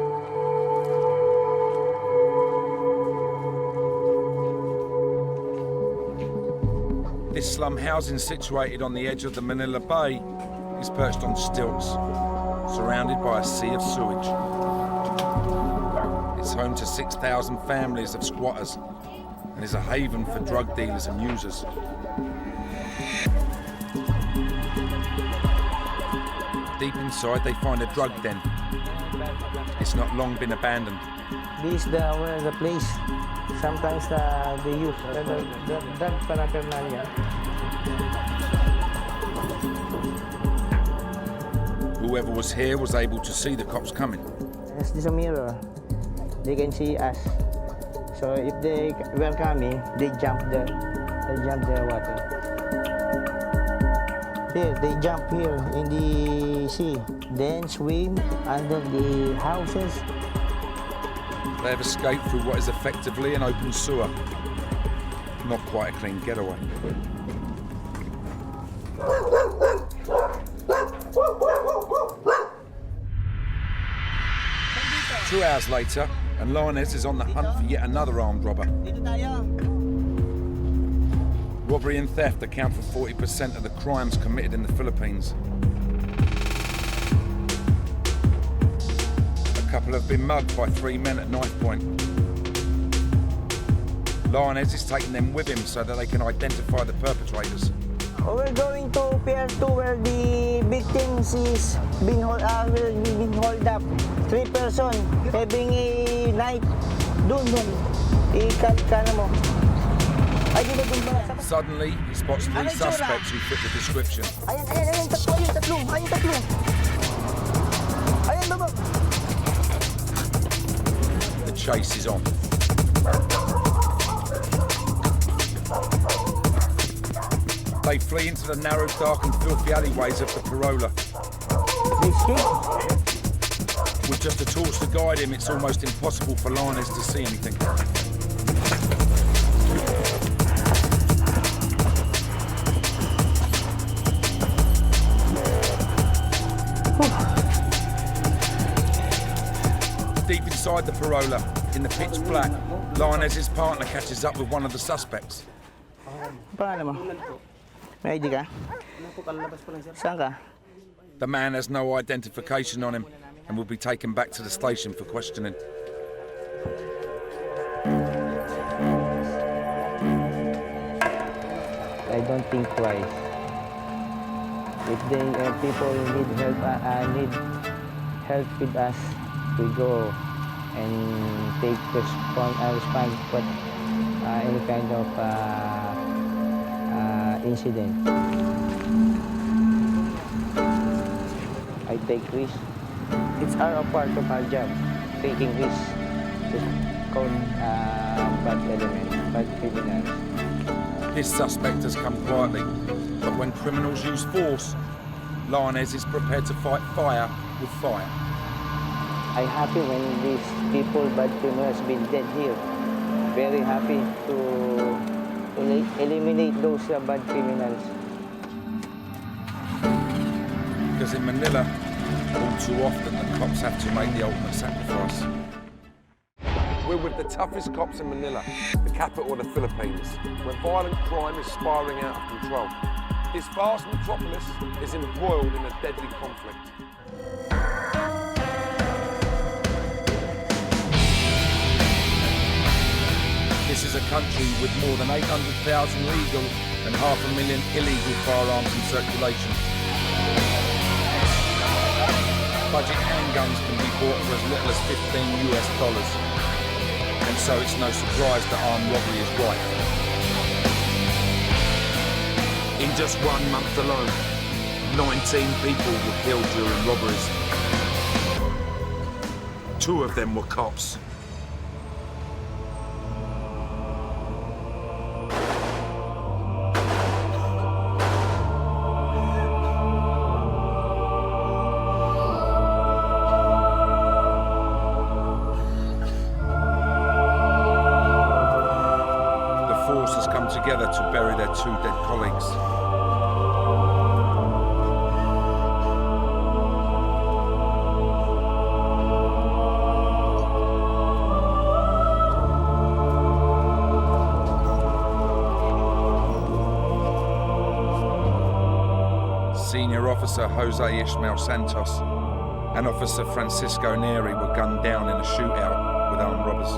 This slum housing situated on the edge of the Manila Bay is perched on stilts, surrounded by a sea of sewage. It's home to 6,000 families of squatters and is a haven for drug dealers and users. Deep inside, they find a drug den. It's not long been abandoned. This is where the place. Sometimes they use the drug paraphernalia. Whoever was here was able to see the cops coming. There's a mirror. They can see us. So if they were coming, they jump the water. Here, they jump here in the sea, then swim under the houses. They have escaped through what is effectively an open sewer. Not quite a clean getaway. 2 hours later, and Lioness is on the hunt for yet another armed robber. Robbery and theft account for 40% of the crimes committed in the Philippines. A couple have been mugged by 3 men at knife point. Lioness is taking them with him so that they can identify the perpetrators. We're going to Pier 2 where the victims is being hold up. 3 persons having a knife. Doon. Ikana mo. Suddenly, he spots 3 suspects who fit the description. Ayan, tatlo. Ayan, baba. The chase is on. They flee into the narrow, dark and filthy alleyways of the Parola. With just a torch to guide him, it's almost impossible for Lioness to see anything. Deep inside the Parola, in the pitch black, Lioness's partner catches up with one of the suspects. May ID ka? Saan ka? The man has no identification on him and will be taken back to the station for questioning. I don't think twice. If people need help with us, we go and take response for any kind of incident. I take risks. It's our part of our job, taking risks to count bad elements, bad criminals. This suspect has come quietly, but when criminals use force, Lioness is prepared to fight fire with fire. I'm happy when these people, bad criminals, been dead here. Very happy to eliminate those bad criminals. Because in Manila, all too often the cops have to make the ultimate sacrifice. We're with the toughest cops in Manila, the capital of the Philippines, where violent crime is spiralling out of control. This vast metropolis is embroiled in a deadly conflict. This is a country with more than 800,000 legal and 500,000 illegal firearms in circulation. Budget handguns can be bought for as little as $15 US. And so it's no surprise that armed robbery is rife. In just 1 month alone, 19 people were killed during robberies. 2 of them were cops. Together to bury their 2 dead colleagues. Senior Officer Jose Ishmael Santos and Officer Francisco Neri were gunned down in a shootout with armed robbers.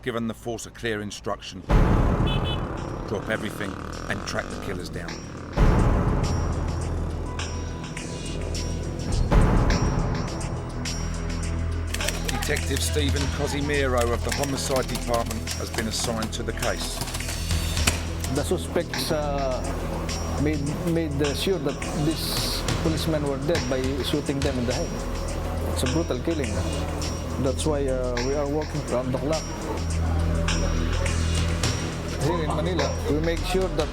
has given the force a clear instruction. Drop everything and track the killers down. Detective Stephen Cosimiro of the Homicide Department has been assigned to the case. The suspects made sure that these policemen were dead by shooting them in the head. It's a brutal killing. That's why we are working around the clock. Here in Manila, we make sure that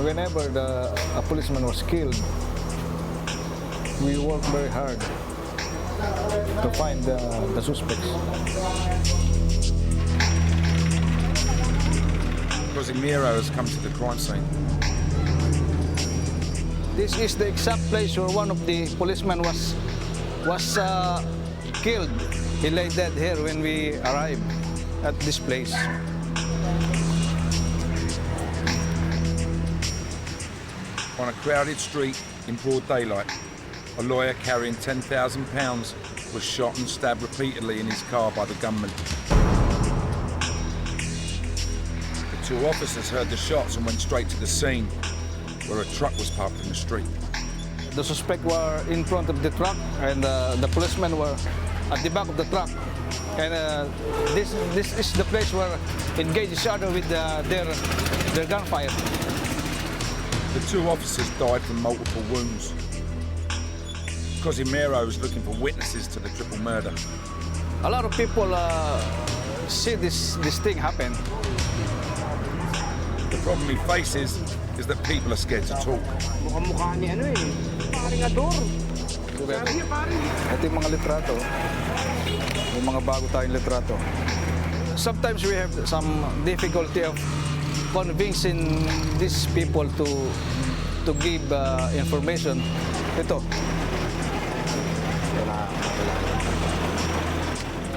whenever a policeman was killed, we work very hard to find the suspects. Cosimiro has come to the crime scene. This is the exact place where one of the policemen was killed. He lay dead here when we arrived at this place. On a crowded street in broad daylight, a lawyer carrying £10,000 was shot and stabbed repeatedly in his car by the gunman. The two officers heard the shots and went straight to the scene, where a truck was parked in the street. The suspects were in front of the truck, and the policemen were at the back of the truck. And this is the place where engage each other with their gunfire. The two officers died from multiple wounds. Cosimiro is looking for witnesses to the triple murder. A lot of people see this thing happen. The problem he faces is that people are scared to talk. Ito yung mga litrato. Yung mga bago tayong litrato. Sometimes we have some difficulty of convincing these people to give information. Ito.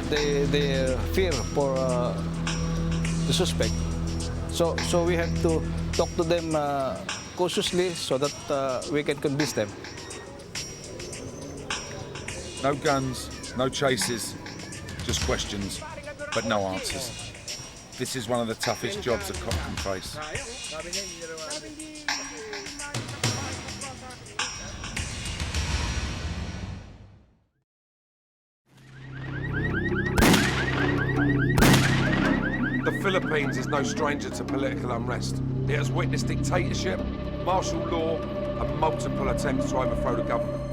They fear for the suspect. So we have to talk to them cautiously so that we can convince them. No guns, no chases, just questions, but no answers. This is one of the toughest jobs a cop can face. The Philippines is no stranger to political unrest. It has witnessed dictatorship, martial law, and multiple attempts to overthrow the government.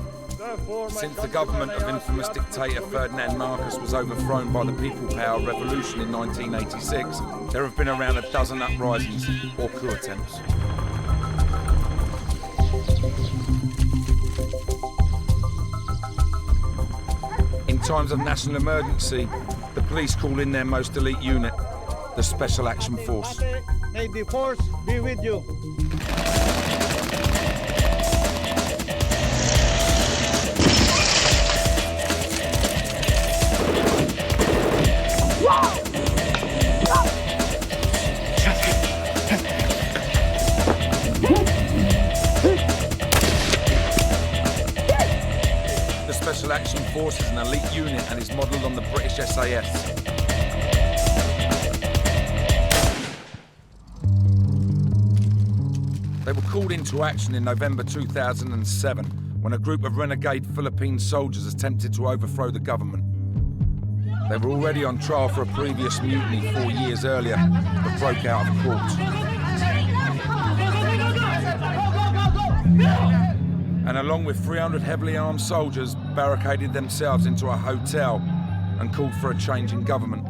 Since the government of infamous dictator Ferdinand Marcos was overthrown by the People Power Revolution in 1986, there have been around a dozen uprisings or coup attempts. In times of national emergency, the police call in their most elite unit, the Special Action Force. May the force be with you. The Special Action Force is an elite unit and is modelled on the British SAS. They were called into action in November 2007 when a group of renegade Philippine soldiers attempted to overthrow the government. They were already on trial for a previous mutiny 4 years earlier, but broke out of court. And along with 300 heavily armed soldiers, barricaded themselves into a hotel and called for a change in government.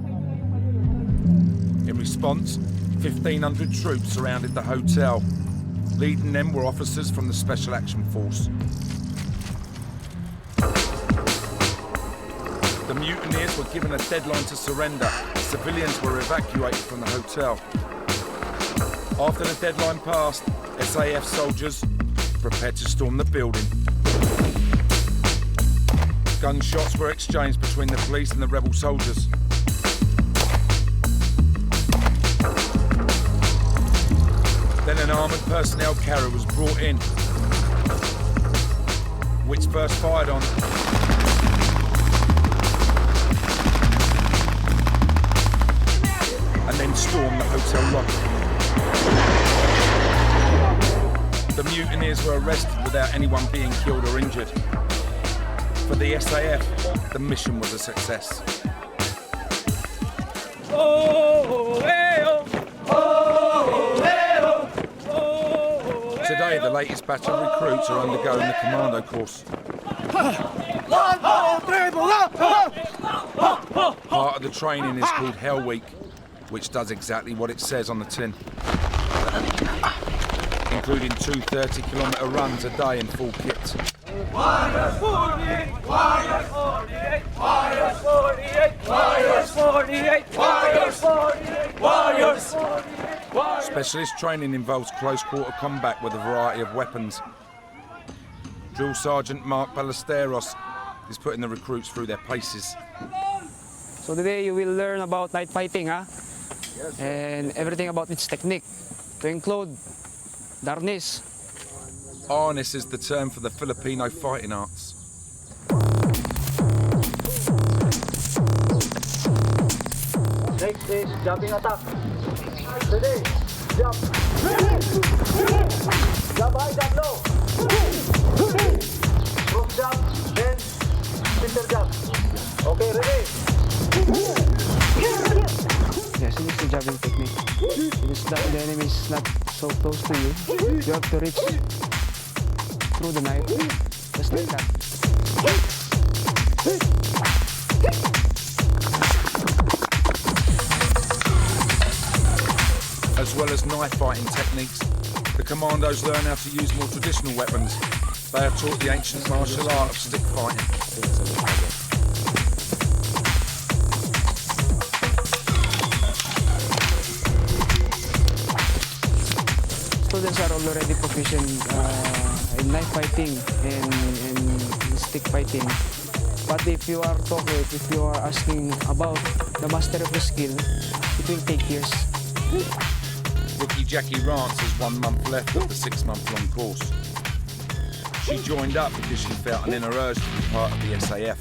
In response, 1,500 troops surrounded the hotel. Leading them were officers from the Special Action Force. The mutineers were given a deadline to surrender. Civilians were evacuated from the hotel. After the deadline passed, SAF soldiers prepared to storm the building. Gunshots were exchanged between the police and the rebel soldiers. Then an armoured personnel carrier was brought in, which first fired on and stormed the hotel lobby. The mutineers were arrested without anyone being killed or injured. For the SAF, the mission was a success. Today, the latest batch of recruits are undergoing the commando course. Part of the training is called Hell Week, which does exactly what it says on the tin, including 2 30-kilometre runs a day in full kit. Warriors 48! Warriors 48! Warriors 48! Warriors 48! Warriors 48! Warriors 48! Specialist training involves close-quarter combat with a variety of weapons. Drill Sergeant Mark Ballesteros is putting the recruits through their paces. So today you will learn about night fighting, huh? Yes, and everything about its technique, to include the harness. Harness is the term for the Filipino fighting arts. Next is jumping attack. Ready, jump. Jump high, jump low. Cross jump, then center jump. Okay, ready? Yes, it is the jumping technique. It is that the enemy is not so close to you. You have to reach through the knife, just like that. As well as knife fighting techniques, the commandos learn how to use more traditional weapons. They are taught the ancient martial art of stick fighting. Students are already proficient in knife fighting and stick fighting. But if you are asking about the master of the skill, it will take years. Rookie Jackie Rance has 1 month left of the 6-month-long course. She joined up because she felt an inner urge to be part of the SAF.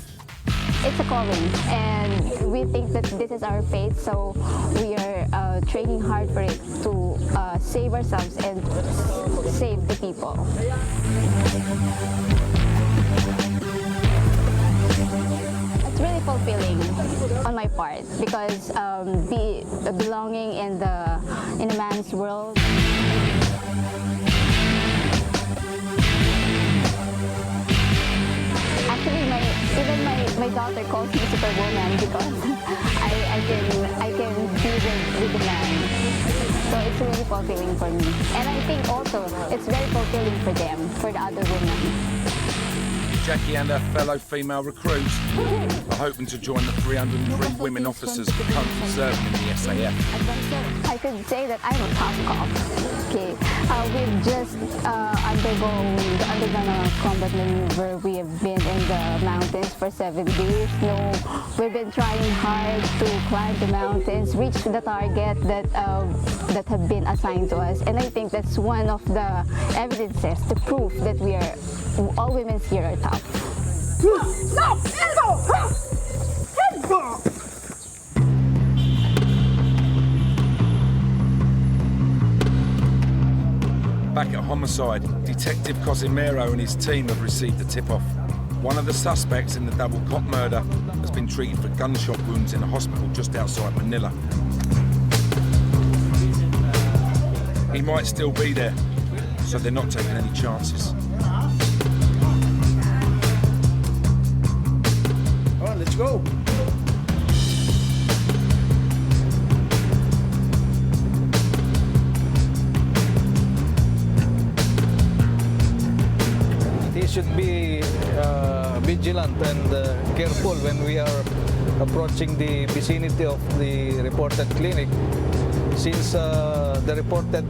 It's a calling, and we think that this is our fate, so we are training hard for it to save ourselves and save the people. It's really fulfilling on my part because belonging in a man's world. Actually, even my daughter calls me Superwoman because I can be with the man. So it's really fulfilling for me. And I think also it's very fulfilling for them, for the other women. Jackie and her fellow female recruits are hoping to join the 303 women officers currently serving in the SAF. I could say that I'm a top cop. Okay, we've just undergone a combat maneuver. We have been in the mountains for 7 days. We've been trying hard to climb the mountains, reach the target that have been assigned to us. And I think that's one of the evidences, the proof that we are all women here are tough. Stop! Back at Homicide, Detective Cosimero and his team have received a tip-off. One of the suspects in the double cop murder has been treated for gunshot wounds in a hospital just outside Manila. He might still be there, so they're not taking any chances. All right, let's go. He should be vigilant and careful when we are approaching the vicinity of the reported clinic, since the reported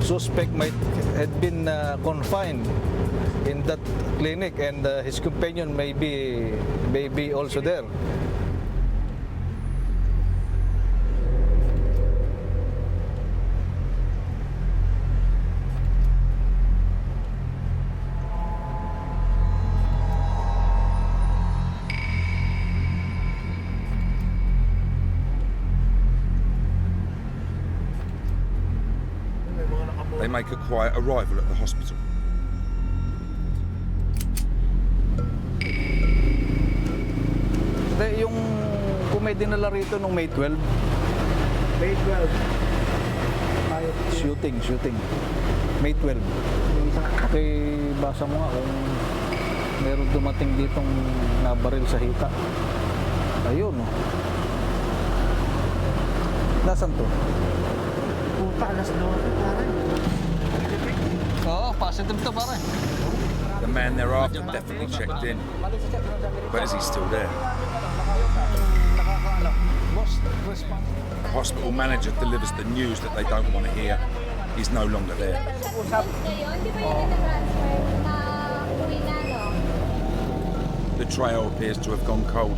suspect might have been confined in that clinic, and his companion may be also there. make a quiet arrival at the hospital. Yung kung may dinala rito nung May 12. May 12. Shooting. May 12. Okay, basa mo nga kung meron dumating ditong nabaril sa hita. Ayun, no? Nasaan to? Puta, alas 12, pare. Oo, positive to, pare. The man thereafter definitely checked in. But is he still there? The hospital manager delivers the news that they don't want to hear. He's no longer there. The trail appears to have gone cold.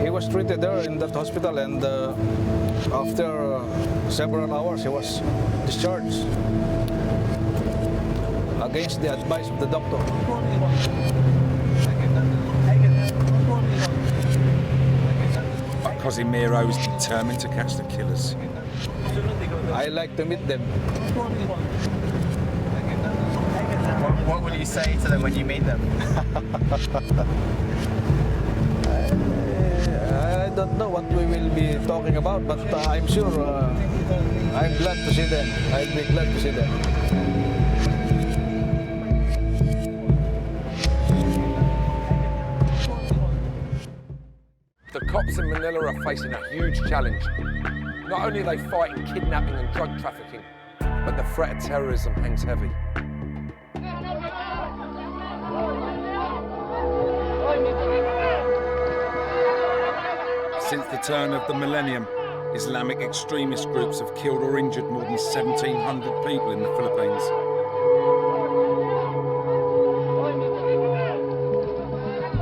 He was treated there in that hospital, and after several hours he was discharged against the advice of the doctor. But Casimiro is determined to catch the killers. I like to meet them. What would you say to them when you meet them? I don't know what we will be talking about, but I'm sure I'm glad to see them. I'll be glad to see them. The cops in Manila are facing a huge challenge. Not only are they fighting kidnapping and drug trafficking, but the threat of terrorism hangs heavy. Since the turn of the millennium, Islamic extremist groups have killed or injured more than 1,700 people in the Philippines.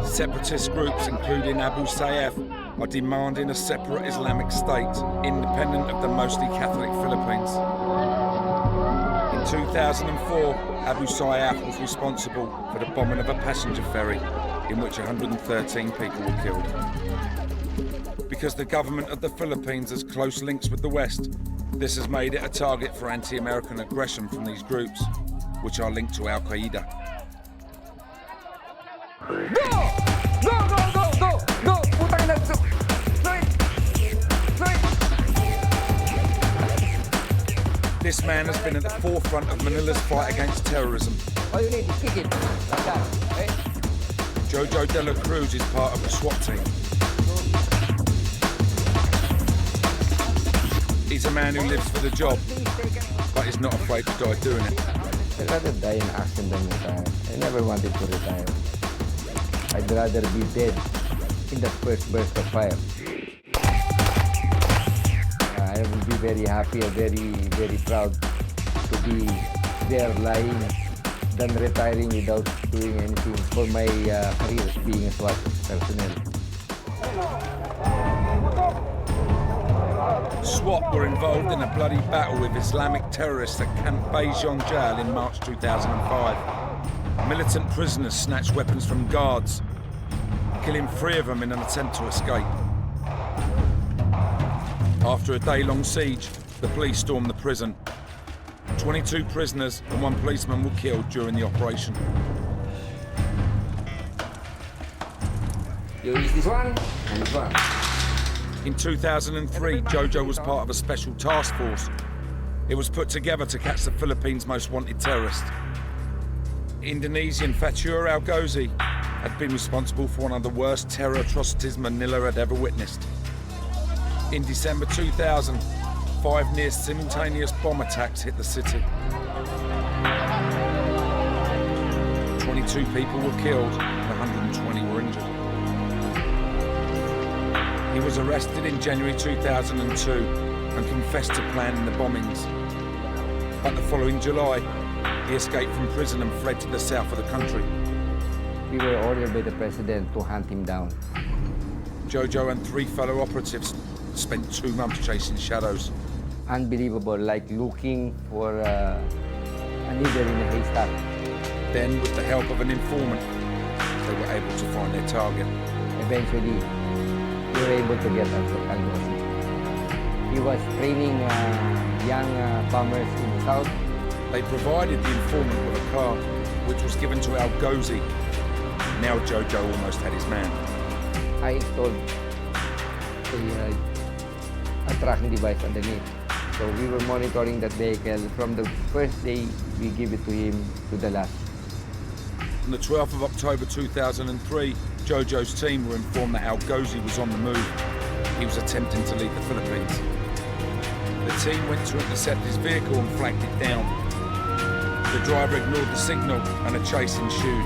Separatist groups, including Abu Sayyaf, are demanding a separate Islamic state, independent of the mostly Catholic Philippines. In 2004, Abu Sayyaf was responsible for the bombing of a passenger ferry in which 113 people were killed. Because the government of the Philippines has close links with the West, this has made it a target for anti-American aggression from these groups, which are linked to Al-Qaeda. Go! Putang ina. This man has been at the forefront of Manila's fight against terrorism. All you need is kick it. Like that. Okay? Jojo de la Cruz is part of the SWAT team. He's a man who lives for the job, but is not afraid to die doing it. I'd rather die in action than retire. I never wanted to retire. I'd rather be dead in that first burst of fire. I would be very happy and very proud to be there lying than retiring without doing anything for my career being a SWAT personnel. SWAT were involved in a bloody battle with Islamic terrorists at Camp Bayjon Jail in March 2005. Militant prisoners snatched weapons from guards, killing 3 of them in an attempt to escape. After a day-long siege, the police stormed the prison. 22 prisoners and 1 policeman were killed during the operation. You use this one and this one. In 2003, Jojo was part of a special task force. It was put together to catch the Philippines' most wanted terrorist. Indonesian Fatur Algozi had been responsible for one of the worst terror atrocities Manila had ever witnessed. In December 2000, 5 near simultaneous bomb attacks hit the city. 22 people were killed and 120 were injured. He was arrested in January 2002 and confessed to planning the bombings. But the following July, he escaped from prison and fled to the south of the country. We were ordered by the president to hunt him down. Jojo and 3 fellow operatives spent 2 months chasing shadows. Unbelievable, like looking for a needle in a haystack. Then, with the help of an informant, they were able to find their target. eventually we were able to get Algosi. He was training young farmers in the south. They provided the informant with a car, which was given to Algosi. Now Jojo almost had his man. I installed a tracking device underneath. So we were monitoring that vehicle from the first day we give it to him to the last. On the 12th of October 2003, Jojo's team were informed that Algosi was on the move. He was attempting to leave the Philippines. The team went to intercept his vehicle and flagged it down. The driver ignored the signal and a chase ensued.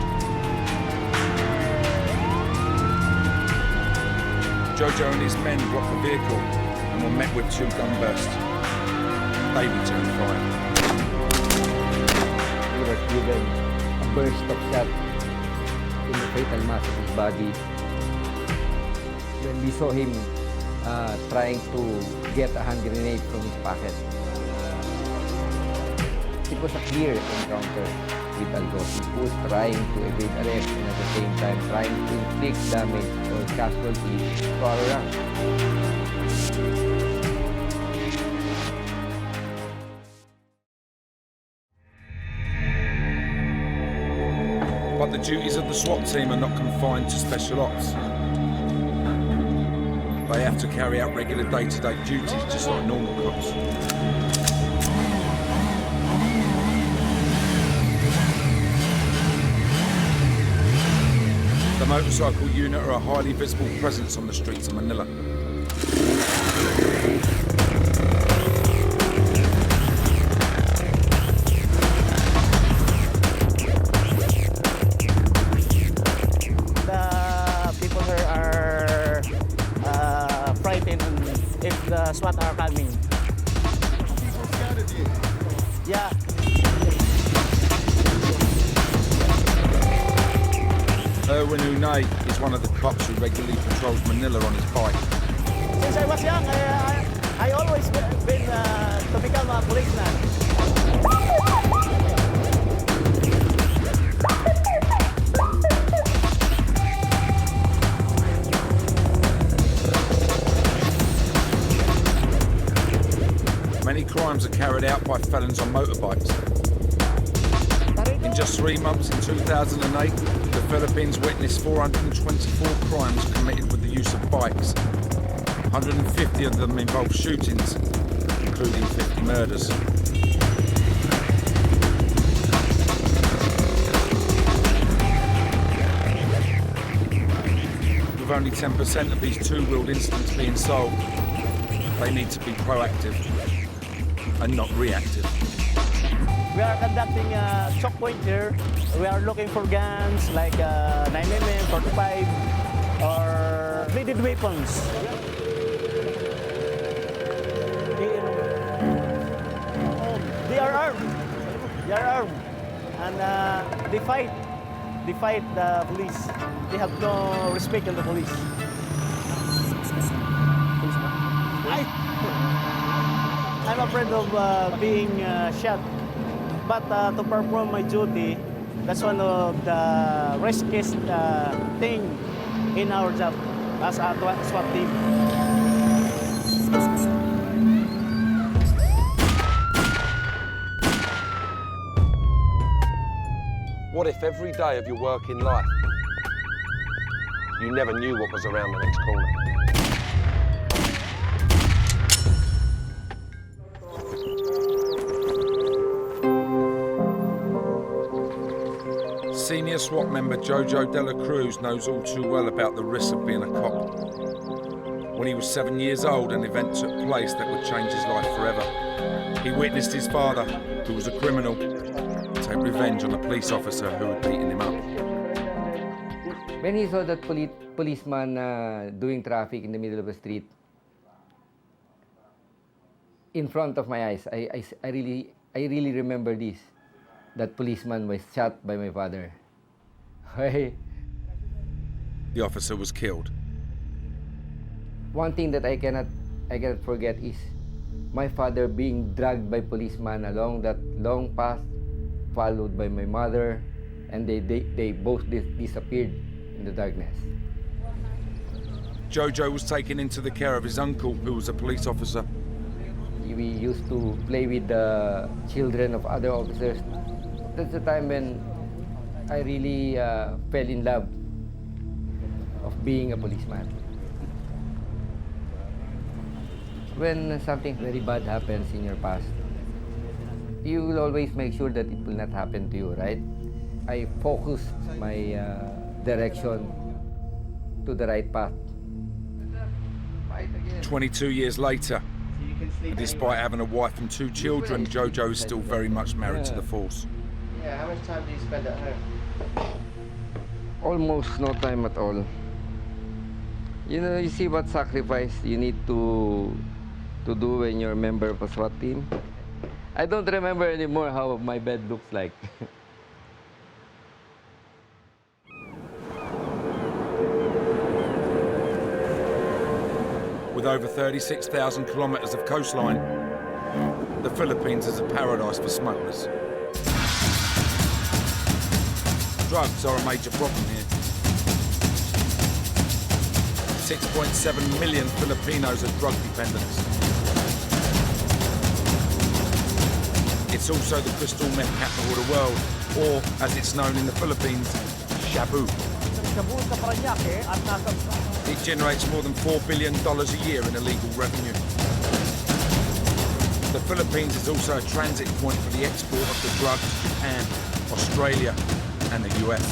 Jojo and his men blocked the vehicle and were met with 2 gun bursts. They returned fire. He was given a burst of shot in the fatal mass of his body. When we saw him trying to get a hand grenade from his pocket. It was a clear encounter with Algosi, who was trying to evade arrest and at the same time trying to inflict damage or casualties to our ranks. But the duties of the SWAT team are not confined to special ops. They have to carry out regular day-to-day duties just like normal cops. The motorcycle unit are a highly visible presence on the streets of Manila. If the SWAT are coming. Yeah. Erwin Unai is one of the cops who regularly patrols Manila on his bike. Since I was young, I always been to become a policeman. Many crimes are carried out by felons on motorbikes. In just 3 months in 2008, the Philippines witnessed 424 crimes committed with the use of bikes. 150 of them involved shootings, including 50 murders. With only 10% of these two-wheeled incidents being solved, they need to be proactive and not reactive. We are conducting a choke point here. We are looking for guns like 9mm, 45, or bladed weapons. They are armed. They are armed, and they fight the police. They have no respect on the police. I'm afraid of being shot, but to perform my duty, that's one of the riskiest thing in our job as a SWAT team. What if every day of your working life, you never knew what was around the next corner? Senior SWAT member Jojo De La Cruz knows all too well about the risks of being a cop. When he was 7 years old, an event took place that would change his life forever. He witnessed his father, who was a criminal, take revenge on a police officer who had beaten him up. When he saw that policeman doing traffic in the middle of the street, in front of my eyes, I really remember this. That policeman was shot by my father. The officer was killed. One thing that I cannot forget is my father being dragged by policemen along that long path, followed by my mother, and they both disappeared in the darkness. Jojo was taken into the care of his uncle, who was a police officer. We used to play with the children of other officers. That's the time when I really fell in love of being a policeman. When something very bad happens in your past, you will always make sure that it will not happen to you, right? I focused my direction to the right path. 22 years later, and despite having a wife and 2 children, Jojo is still very much married to the force. Yeah, how much time do you spend at home? Almost no time at all. You know, you see what sacrifice you need to do when you're a member of a SWAT team? I don't remember anymore how my bed looks like. With over 36,000 kilometers of coastline, the Philippines is a paradise for smugglers. Drugs are a major problem here. 6.7 million Filipinos are drug dependents. It's also the crystal meth capital of the world, or as it's known in the Philippines, Shabu. It generates more than $4 billion a year in illegal revenue. The Philippines is also a transit point for the export of the drug to Japan, Australia, and the US.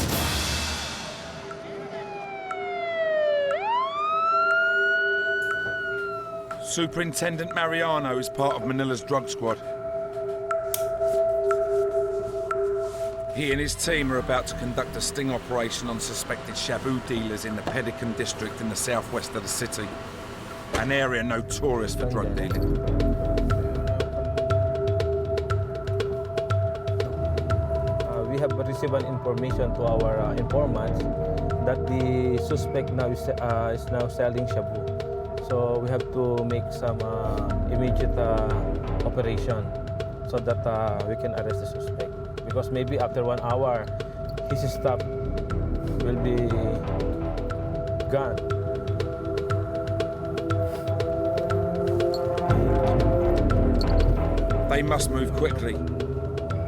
Superintendent Mariano is part of Manila's drug squad. He and his team are about to conduct a sting operation on suspected Shabu dealers in the Pedican district in the southwest of the city, an area notorious for drug dealing. We have received an information to our informants that the suspect now is now selling Shabu. So we have to make some immediate operation so that we can arrest the suspect. Because maybe after 1 hour, his stuff will be gone. They must move quickly.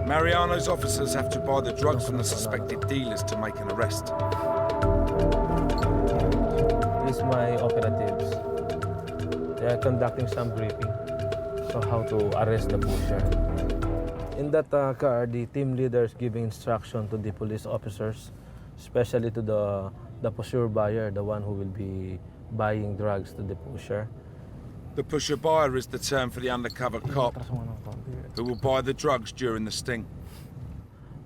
Mariano's officers have to buy the drugs from the suspected dealers to make an arrest. These are my operatives. They are conducting some briefing on how to arrest the pusher. In that car, the team leader is giving instruction to the police officers, especially to the pusher buyer, the one who will be buying drugs to the pusher. The pusher buyer is the term for the undercover cop who will buy the drugs during the sting.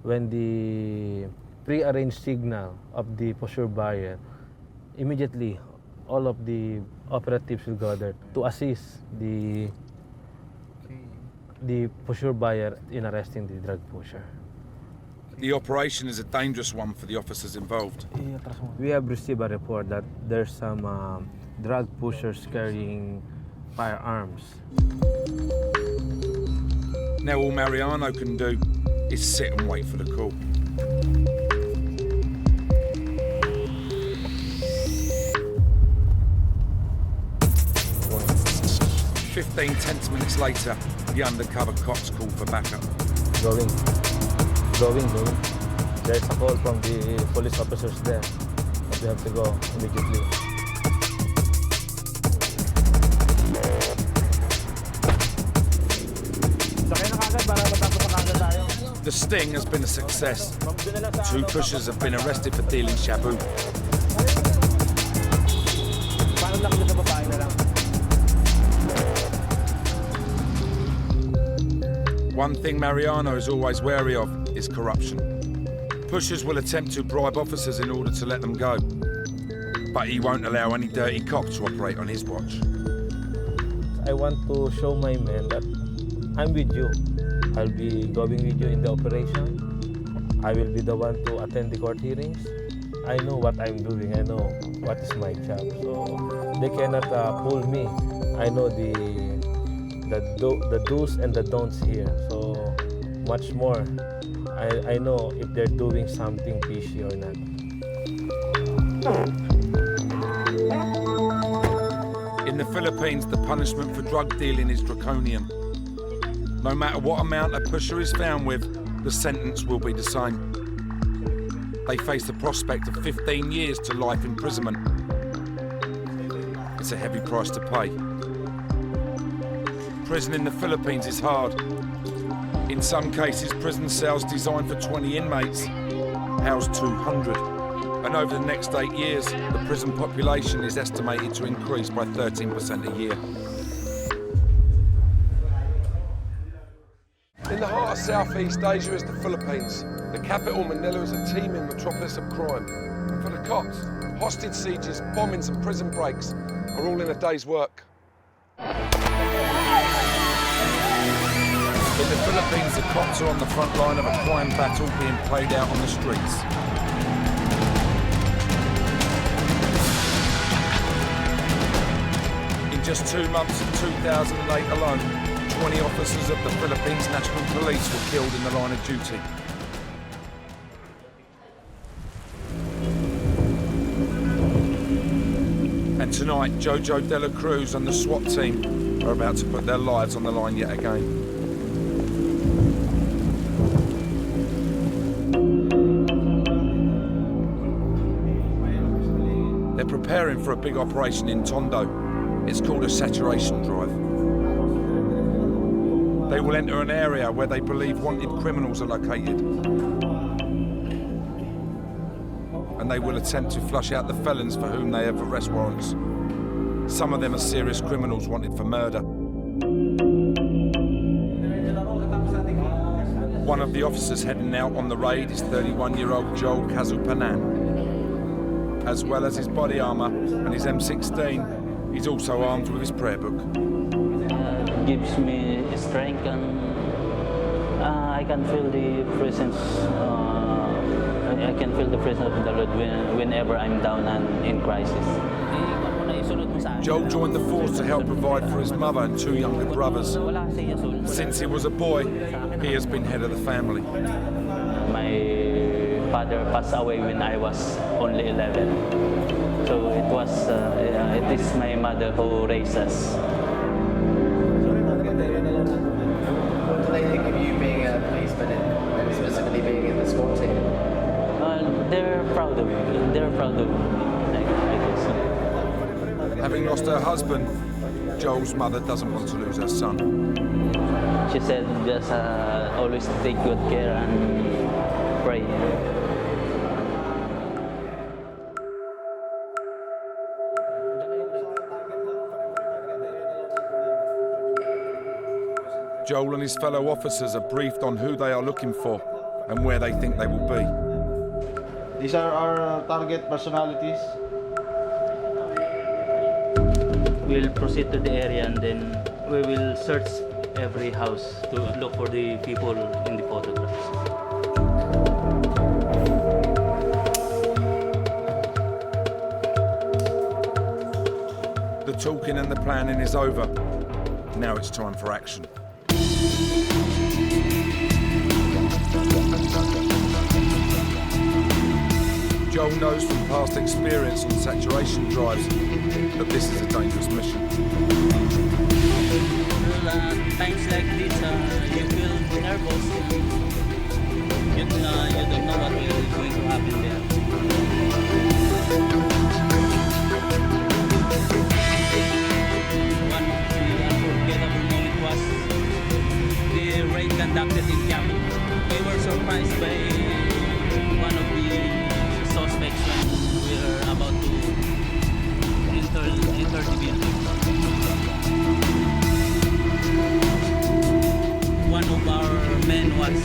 When the pre-arranged signal of the pusher buyer, immediately all of the operatives will gather to assist the pusher buyer in arresting the drug pusher. The operation is a dangerous one for the officers involved. We have received a report that there's some drug pushers carrying firearms. Now all Mariano can do is sit and wait for the call. Fifteen tense minutes later, the undercover cops call for backup. Going. There's a call from the police officers there. But we have to go immediately. The sting has been a success. 2 pushers have been arrested for dealing Shabu. One thing Mariano is always wary of is corruption. Pushers will attempt to bribe officers in order to let them go, but he won't allow any dirty cop to operate on his watch. I want to show my men that I'm with you. I'll be going with you in the operation. I will be the one to attend the court hearings. I know what I'm doing. I know what is my job. So they cannot pull me. I know the do's and the don'ts here. So much more. I know if they're doing something fishy or not. Philippines, the punishment for drug dealing is draconian. No matter what amount a pusher is found with, the sentence will be the same. They face the prospect of 15 years to life imprisonment. It's a heavy price to pay. Prison in the Philippines is hard. In some cases, prison cells designed for 20 inmates house 200. And over the next 8 years, the prison population is estimated to increase by 13% a year. In the heart of Southeast Asia is the Philippines. The capital, Manila, is a teeming metropolis of crime. And for the cops, hostage sieges, bombings and prison breaks are all in a day's work. In the Philippines, the cops are on the front line of a crime battle being played out on the streets. In just 2 months of 2008 alone, 20 officers of the Philippines National Police were killed in the line of duty. And tonight, Jojo De La Cruz and the SWAT team are about to put their lives on the line yet again. They're preparing for a big operation in Tondo. It's called a saturation drive. They will enter an area where they believe wanted criminals are located. And they will attempt to flush out the felons for whom they have arrest warrants. Some of them are serious criminals wanted for murder. One of the officers heading out on the raid is 31-year-old Joel Kazupanan. As well as his body armour and his M16, he's also armed with his prayer book. Gives me strength and I can feel the presence. I can feel the presence of the Lord whenever I'm down and in crisis. Joel joined the force to help provide for his mother and 2 younger brothers. Since he was a boy, he has been head of the family. My father passed away when I was only 11. So it is my mother who raised us. What do they think of you being a policeman and specifically being in the SWAT team? They're proud of me. They're proud of me. I guess. Having lost her husband, Joel's mother doesn't want to lose her son. She said just always take good care and pray. Joel and his fellow officers are briefed on who they are looking for and where they think they will be. These are our target personalities. We'll proceed to the area and then we will search every house to look for the people in the photographs. The talking and the planning is over. Now it's time for action. Joel knows from past experience on saturation drives that this is a dangerous mission. Times like this, you feel nervous. You don't know what is going to happen there. One of the unforgettable moments was the raid conducted in Camp. We were surprised by one of the suspects when we were about to enter the building. One of our men was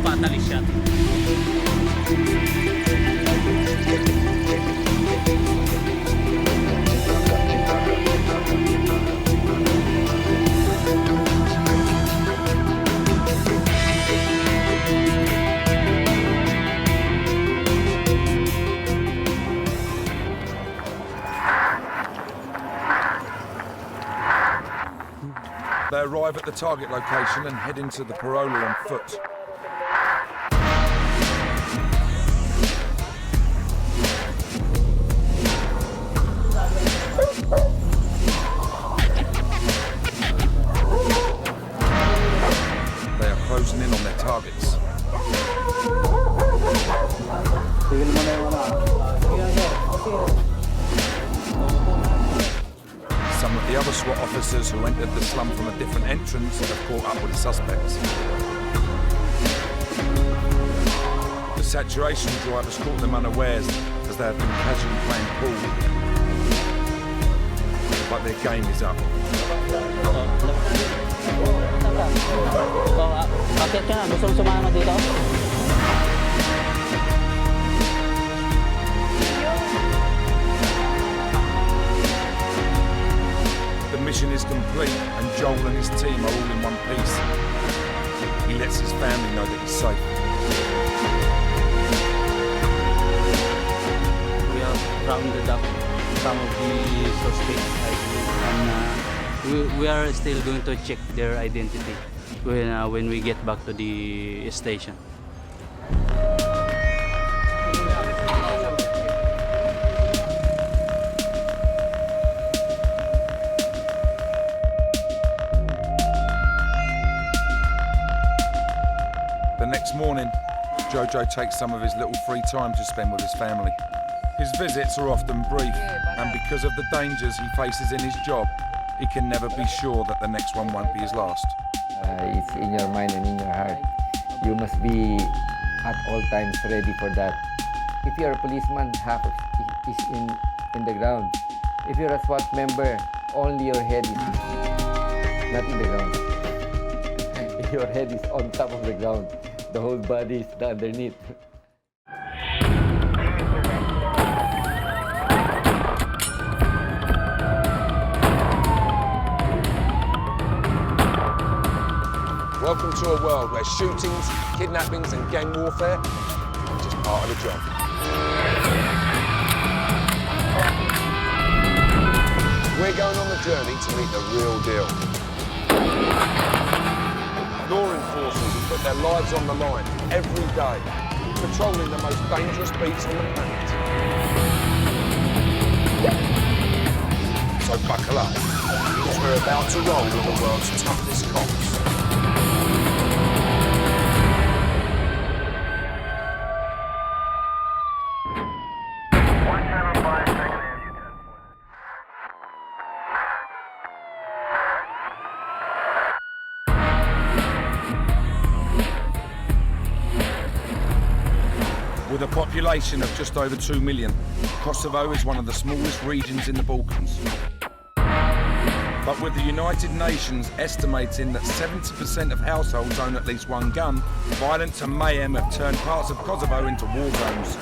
fatally shot. They arrive at the target location and head into the parola on foot. Some of the other SWAT officers who entered the slum from a different entrance have caught up with the suspects. The saturation drivers caught them unawares as they have been casually playing pool. But their game is up. Bakit ka na? Gusto mong sumama dito? The mission is complete and Joel and his team are all in one piece. He lets his family know that he's safe. We have rounded up some of the suspects, and we are still going to check their identity when we get back to the station. The next morning, Jojo takes some of his little free time to spend with his family. His visits are often brief, and because of the dangers he faces in his job, he can never be sure that the next one won't be his last. It's in your mind and in your heart. You must be at all times ready for that. If you're a policeman, half is in the ground. If you're a SWAT member, only your head is not in the ground. Your head is on top of the ground. The whole body is underneath. Welcome to a world where shootings, kidnappings and gang warfare are just part of the job. We're going on the journey to meet the real deal. Law enforcers who put their lives on the line every day, patrolling the most dangerous beats on the planet. So buckle up, because we're about to roll with the world's toughest cops. With a population of just over 2 million, Kosovo is one of the smallest regions in the Balkans. But with the United Nations estimating that 70% of households own at least one gun, violence and mayhem have turned parts of Kosovo into war zones.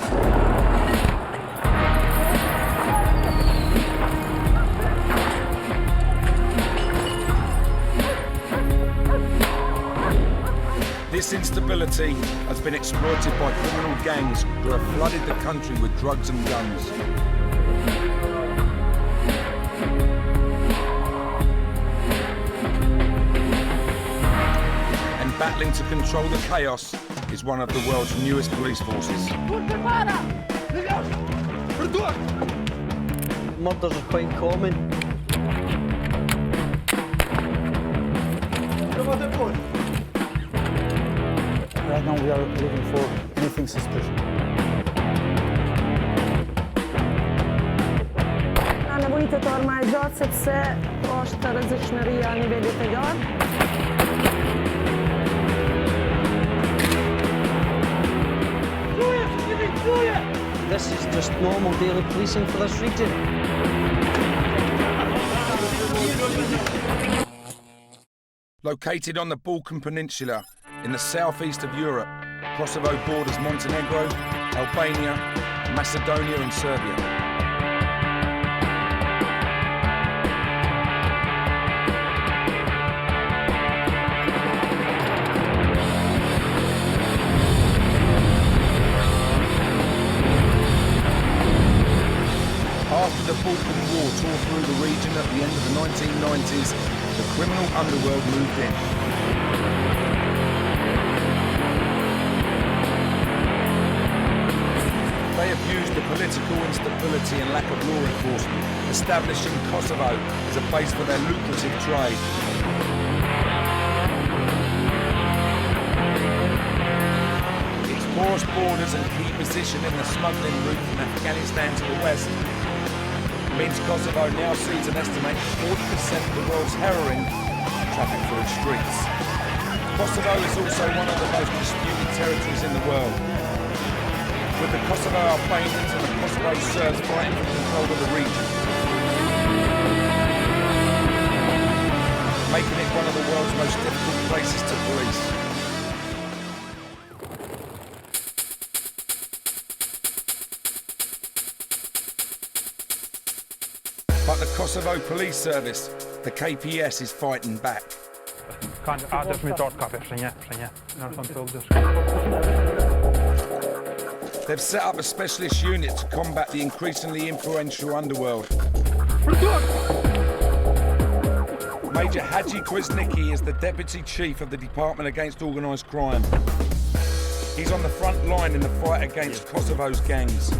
This instability has been exploited by criminal gangs who have flooded the country with drugs and guns. And battling to control the chaos is one of the world's newest police forces. Murders are quite common. Right now we are looking for anything suspicious. Nevojite të ormaj gjatë sepse është rrezikshmëria nivelit të lartë. This is just normal daily policing for this region. Located on the Balkan Peninsula, in the southeast of Europe, Kosovo borders Montenegro, Albania, Macedonia and Serbia. After the Balkan War tore through the region at the end of the 1990s, the criminal underworld moved in. They abused the political instability and lack of law enforcement, establishing Kosovo as a base for their lucrative trade. Its poor Kosovo's borders and key position in the smuggling route from Afghanistan to the west means Kosovo now sees an estimated 40% of the world's heroin trafficked through its streets. Kosovo is also one of the most disputed territories in the world, with the Kosovo Albanians and the Kosovo Serbs fighting for control of the region, making it one of the world's most difficult places to police. But the Kosovo Police Service, the KPS, is fighting back. They've set up a specialist unit to combat the increasingly influential underworld. Major Hadji Kriznicki is the Deputy Chief of the Department Against Organised Crime. He's on the front line in the fight against Kosovo's gangs.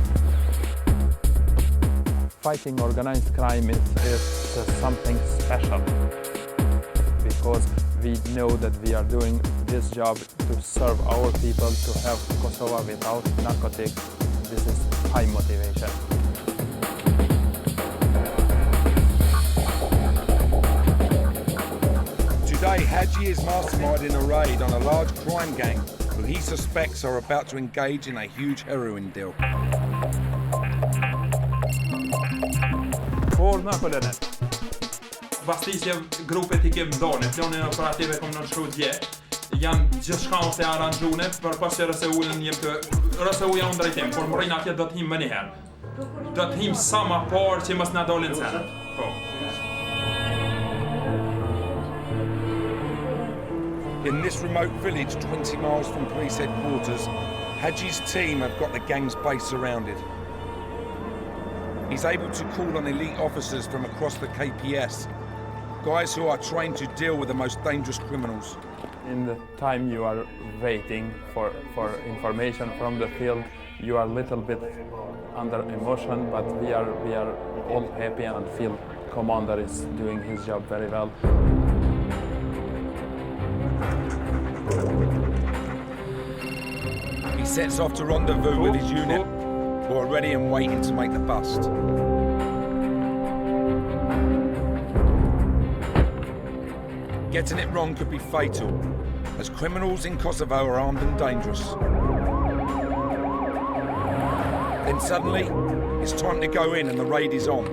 Fighting organized crime is something special, because we know that we are doing this job to serve our people, to have Kosovo without narcotics. This is high motivation. Today, Hadji is masterminding a raid on a large crime gang who he suspects are about to engage in a huge heroin deal. Vastisje grupet I Kingston, planen operative kombinasjonsje. Janë gjithçka ose aranxhune për pas se ulën një të uja unë drejtim, por morrin atje do të him më një herë. Do të him sa më parë që mos na dalin senet. Po. In this remote village 20 miles from police headquarters, Hadji's team have got the gang's base surrounded. He's able to call on elite officers from across the KPS, guys who are trained to deal with the most dangerous criminals. In the time you are waiting for information from the field, you are a little bit under emotion, but we are all happy and feel commander is doing his job very well. He sets off to rendezvous with his unit, who are ready and waiting to make the bust. Getting it wrong could be fatal, as criminals in Kosovo are armed and dangerous. Then suddenly, it's time to go in and the raid is on.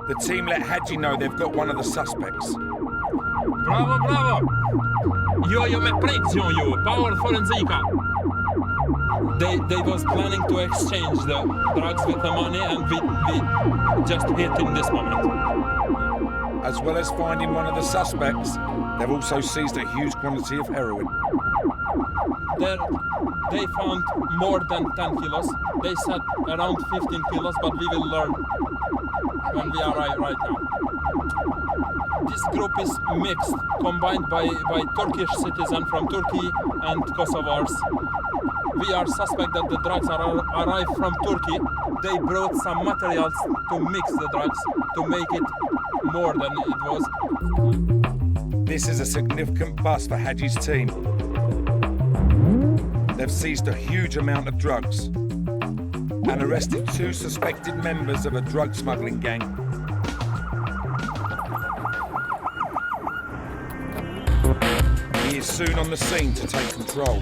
The team let Hadji know they've got one of the suspects. Bravo, bravo! Jo me preksion ju, power forenzika. They was planning to exchange the drugs with the money, and we just hit in this moment. As well as finding one of the suspects, they've also seized a huge quantity of heroin. They found more than 10 kilos. They said around 15 kilos, but we will learn when we arrive right now. This group is mixed, combined by Turkish citizens from Turkey and Kosovars. We are suspect that the drugs arrived from Turkey. They brought some materials to mix the drugs to make it more than it was. This is a significant bust for Hadji's team. They've seized a huge amount of drugs and arrested 2 suspected members of a drug smuggling gang. He is soon on the scene to take control.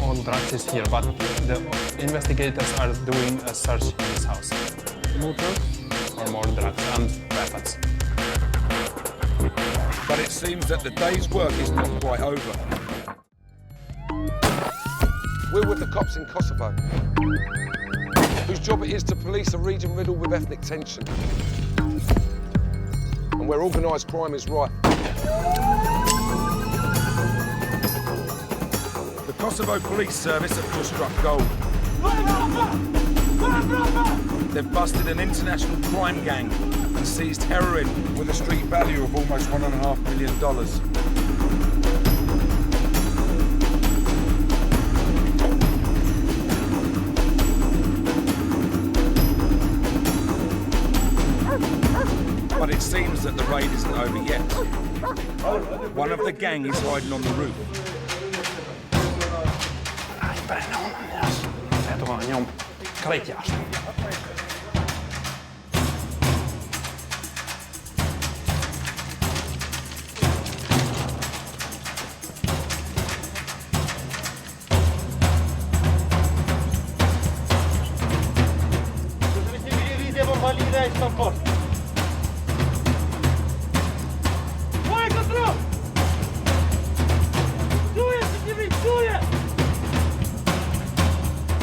All drugs is here, but the investigators are doing a search in this house. More drugs? Or more drugs and weapons. But it seems that the day's work is not quite over. We're with the cops in Kosovo, whose job it is to police a region riddled with ethnic tension, and where organised crime is rife. The Kosovo Police Service have just struck gold. They've busted an international crime gang and seized heroin with a street value of almost $1.5 million. But it seems that the raid isn't over yet. One of the gang is hiding on the roof.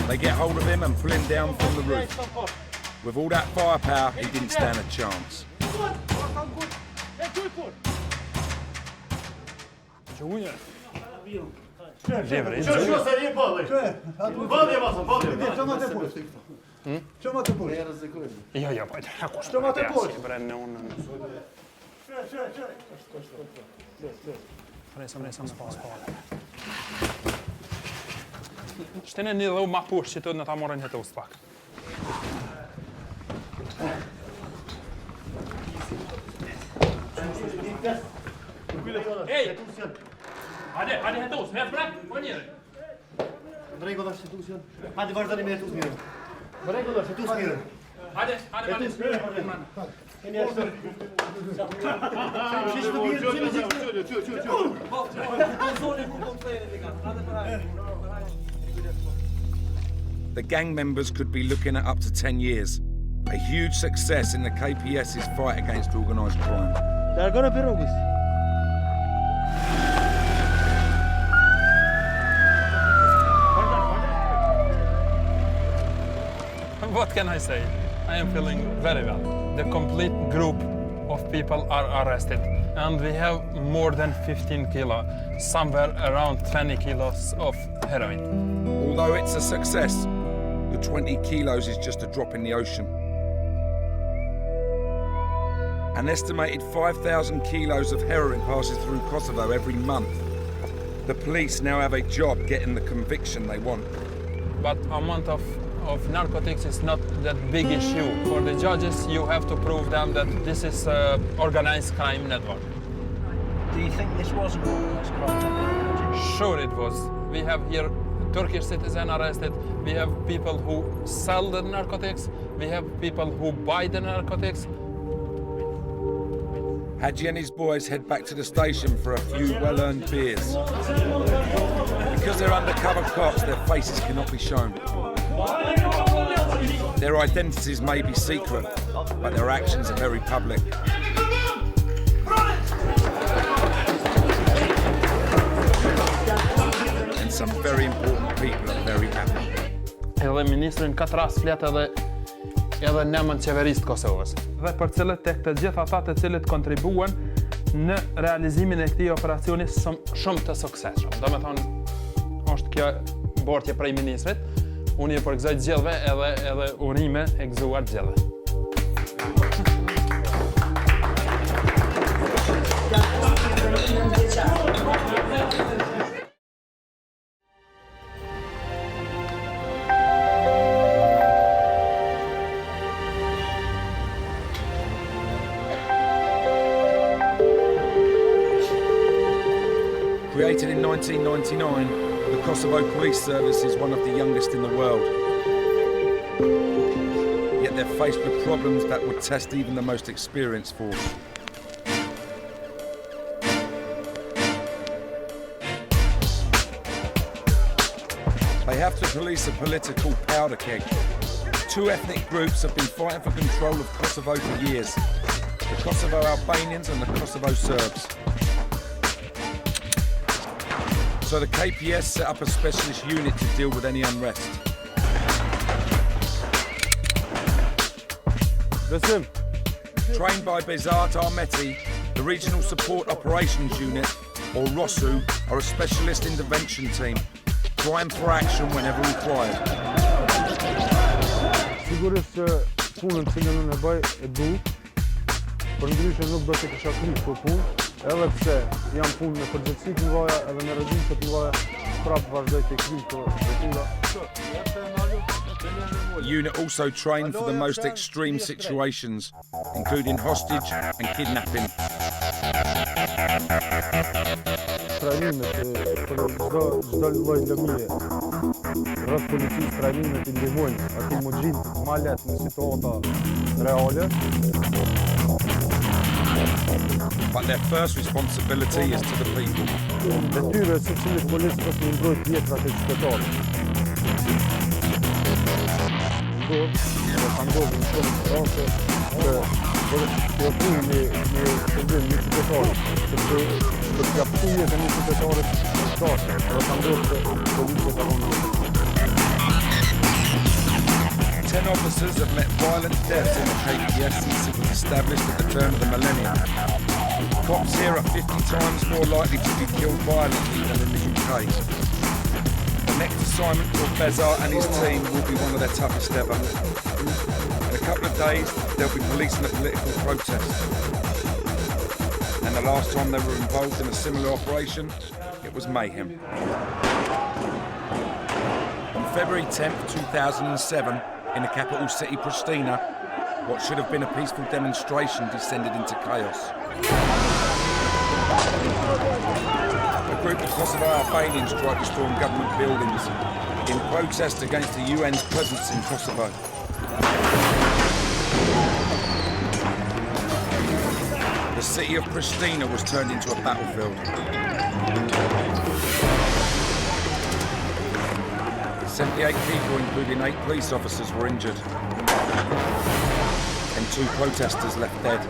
They get hold of him and pull him down from the roof. With all that firepower, he didn't stand a chance. Shtene një dhe ma poshtë që të në ta morën jetë u spak. Ej! Hajde jetë us, me brak, po njëre. Rregulla institucion. Hajde vazhdoni me jetë us mirë. Rregulla jetë us mirë. Hajde. The gang members could be looking at up to 10 years. A huge success in the KPS's fight against organised crime. They're gonna be rogues. What can I say? I am feeling very well. The complete group of people are arrested, and we have more than 15 kilos, somewhere around 20 kilos of heroin. Although it's a success, the 20 kilos is just a drop in the ocean. An estimated 5,000 kilos of heroin passes through Kosovo every month. The police now have a job getting the conviction they want. But amount of narcotics is not that big issue. For the judges, you have to prove them that this is an organized crime network. Do you think this was an organized crime network? Sure it was. We have here Turkish citizens arrested. We have people who sell the narcotics. We have people who buy the narcotics. Hadji and his boys head back to the station for a few well-earned beers. Because they're undercover cops, their faces cannot be shown. Their identities may be secret, but their actions are very public. And some very important people are very happy. Edhe ministrin këtë rast flet edhe nëmën qeverisë të Kosovës. Dhe për cilët tek të gjithë ata të cilët kontribuan në realizimin e këtij operacioni shumë të suksesshëm. Domethënë, është kjo bortje prej ministrit. Unë i përgëzoj të gjithëve edhe urime e gëzuar të gjithëve. Created in 1999, the Kosovo Police Service is one of the youngest in the world. Yet they're faced with problems that would test even the most experienced force. They have to police a political powder keg. Two ethnic groups have been fighting for control of Kosovo for years. The Kosovo Albanians and the Kosovo Serbs. So the KPS set up a specialist unit to deal with any unrest. Listen. Trained by Bezat Armeti, the Regional Support Operations Unit, or ROSU, are a specialist intervention team, primed for action whenever required. Sigurisht që punën që unë e bëj e du, për ndryshe nuk do të kisha kry këtë punë, edhe pse jam punë me përgjithësi të mëdha edhe me regjimse të mëdha, prapë vazhdoj të kry këto vetura. Unit also trained for the most extreme situations, including hostage and kidnapping. Trajnimet për çdo lloj lëmie. Rreth policisë trajnimet I ndihmojnë aty më gjinë ma lehtë në situata reale. But their first responsibility is to the people. Detyra e secilit policë është të mbrojtë jetrat e qytetarëve. Ndodh në shumë raste të punë me shërbim një qytetarë, sepse për t'ja pëtu jetën një qytetarit në shtasë, edhe të ndodh të policia të rënë. 10 officers have met violent deaths in the KPS since it was established at the turn of the millennium. Cops here are 50 times more likely to be killed violently than in the UK. The next assignment for Bezat and his team will be one of their toughest ever. In a couple of days, they'll be policing a political protest. And the last time they were involved in a similar operation, it was mayhem. On February 10th, 2007, in the capital city, Pristina, what should have been a peaceful demonstration descended into chaos. A group of Kosovo Albanians tried to storm government buildings in protest against the UN's presence in Kosovo. The city of Pristina was turned into a battlefield. 78 people, including 8 police officers, were injured, and 2 protesters left dead.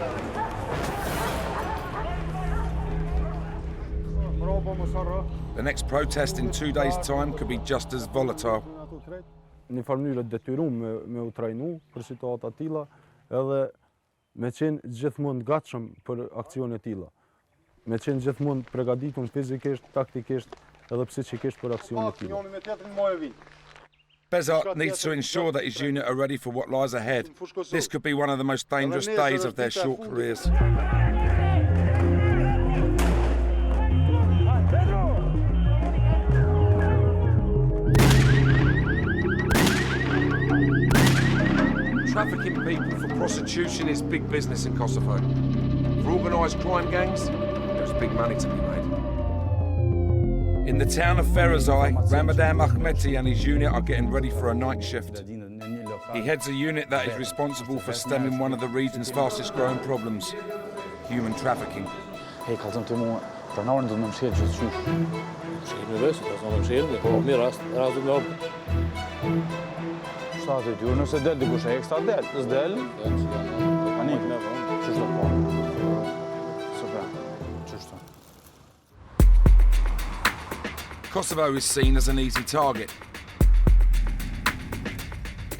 The next protest in 2 days' time could be just as volatile. Një farë mënyrë detyruar me u trajnu për situata të tilla, edhe me qenë gjithmonë gatshëm për aksione të tilla. Me qenë gjithmonë përgatitur fizikisht, taktikisht edhe psikikisht për aksione të tilla. Bezat needs to ensure that his unit are ready for what lies ahead. This could be one of the most dangerous days of their short careers. Trafficking people for prostitution is big business in Kosovo. For organised crime gangs, there's big money to be made. In the town of Ferazai, Ramadan Ahmeti and his unit are getting ready for a night shift. He heads a unit that is responsible for stemming one of the region's fastest growing problems, human trafficking. Hey, kalzëm të mua, pranarën do të më mshirë gjithë qysh. Mshirë me vesë, ka sa më mshirë, po mi rast do më hapë. Shtatë ty, nëse del dikush e ekstra del, nëse del, panik. Qysh do po? Super, qysh do. Kosovo is seen as an easy target.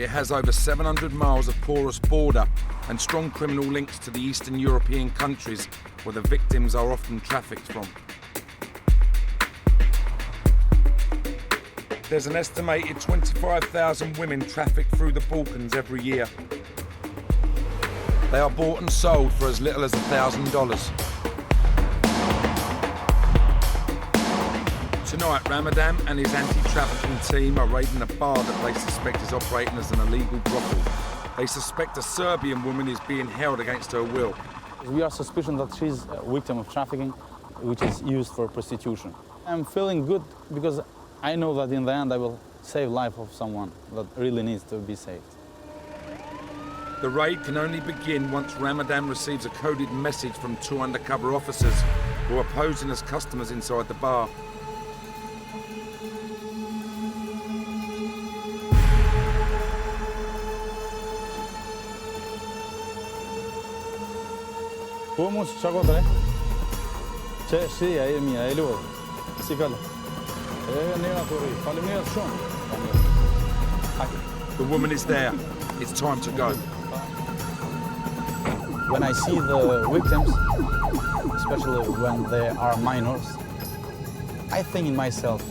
It has over 700 miles of porous border and strong criminal links to the Eastern European countries where the victims are often trafficked from. There's an estimated 25,000 women trafficked through the Balkans every year. They are bought and sold for as little as $1,000. Tonight, Ramadan and his anti-trafficking team are raiding a bar that they suspect is operating as an illegal brothel. They suspect a Serbian woman is being held against her will. We are suspicious that she's a victim of trafficking, which is used for prostitution. I'm feeling good because I know that in the end I will save the life of someone that really needs to be saved. The raid can only begin once Ramadan receives a coded message from 2 undercover officers who are posing as customers inside the bar. Po mos çka kontre? Çe si ai mia e luaj. Si kala. The woman is there. It's time to go. When I see the victims, especially when they are minors, I think in myself,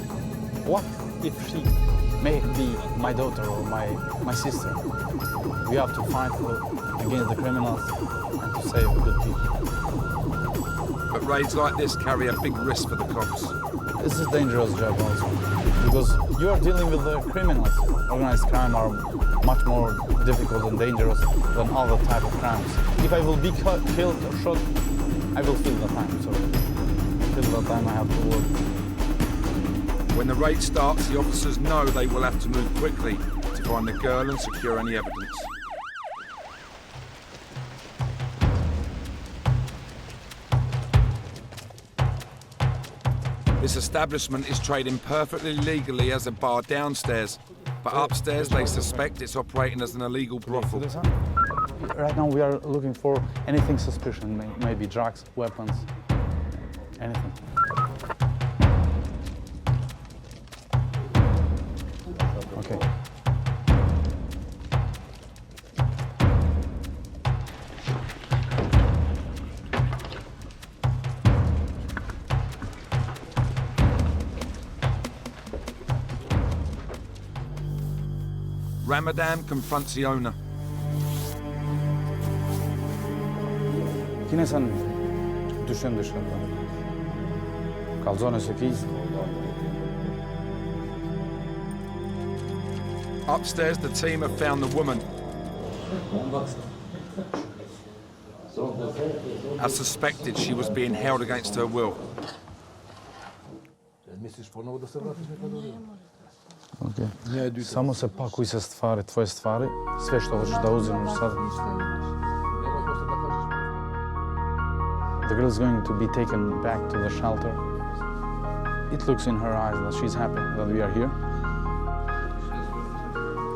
what if she may be my daughter or my sister? We have to fight against the criminals and to save good people. But raids like this carry a big risk for the cops. This is a dangerous job also, because you are dealing with the criminals. Organized crime are much more difficult and dangerous than other type of crimes. If I will be killed or shot, I will feel the time. So till the time I have to work. When the raid starts, the officers know they will have to move quickly to find the girl and secure any evidence. This establishment is trading perfectly legally as a bar downstairs, but upstairs they suspect it's operating as an illegal brothel. Right now we are looking for anything suspicious, maybe drugs, weapons, anything. Okay. Ramadan confronts the owner. Kinesan düşen dışarıda. Kalzone 8. Upstairs, the team have found the woman. As suspected, she was being held against her will. Okay. Samo se pakuj se stvari, tvoje stvari, sve što hoćeš da uzimaš sad. The girl is going to be taken back to the shelter. It looks in her eyes that she's happy that we are here.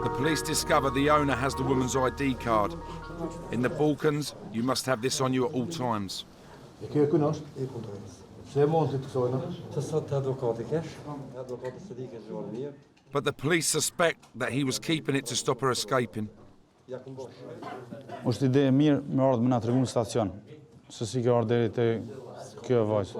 The police discover the owner has the woman's ID card. In the Balkans, you must have this on you at all times. But the police suspect that he was keeping it to stop her escaping. Është ide e mirë me ardhë me na tregu në stacion, se si ke ardhë deri te kjo vajzë.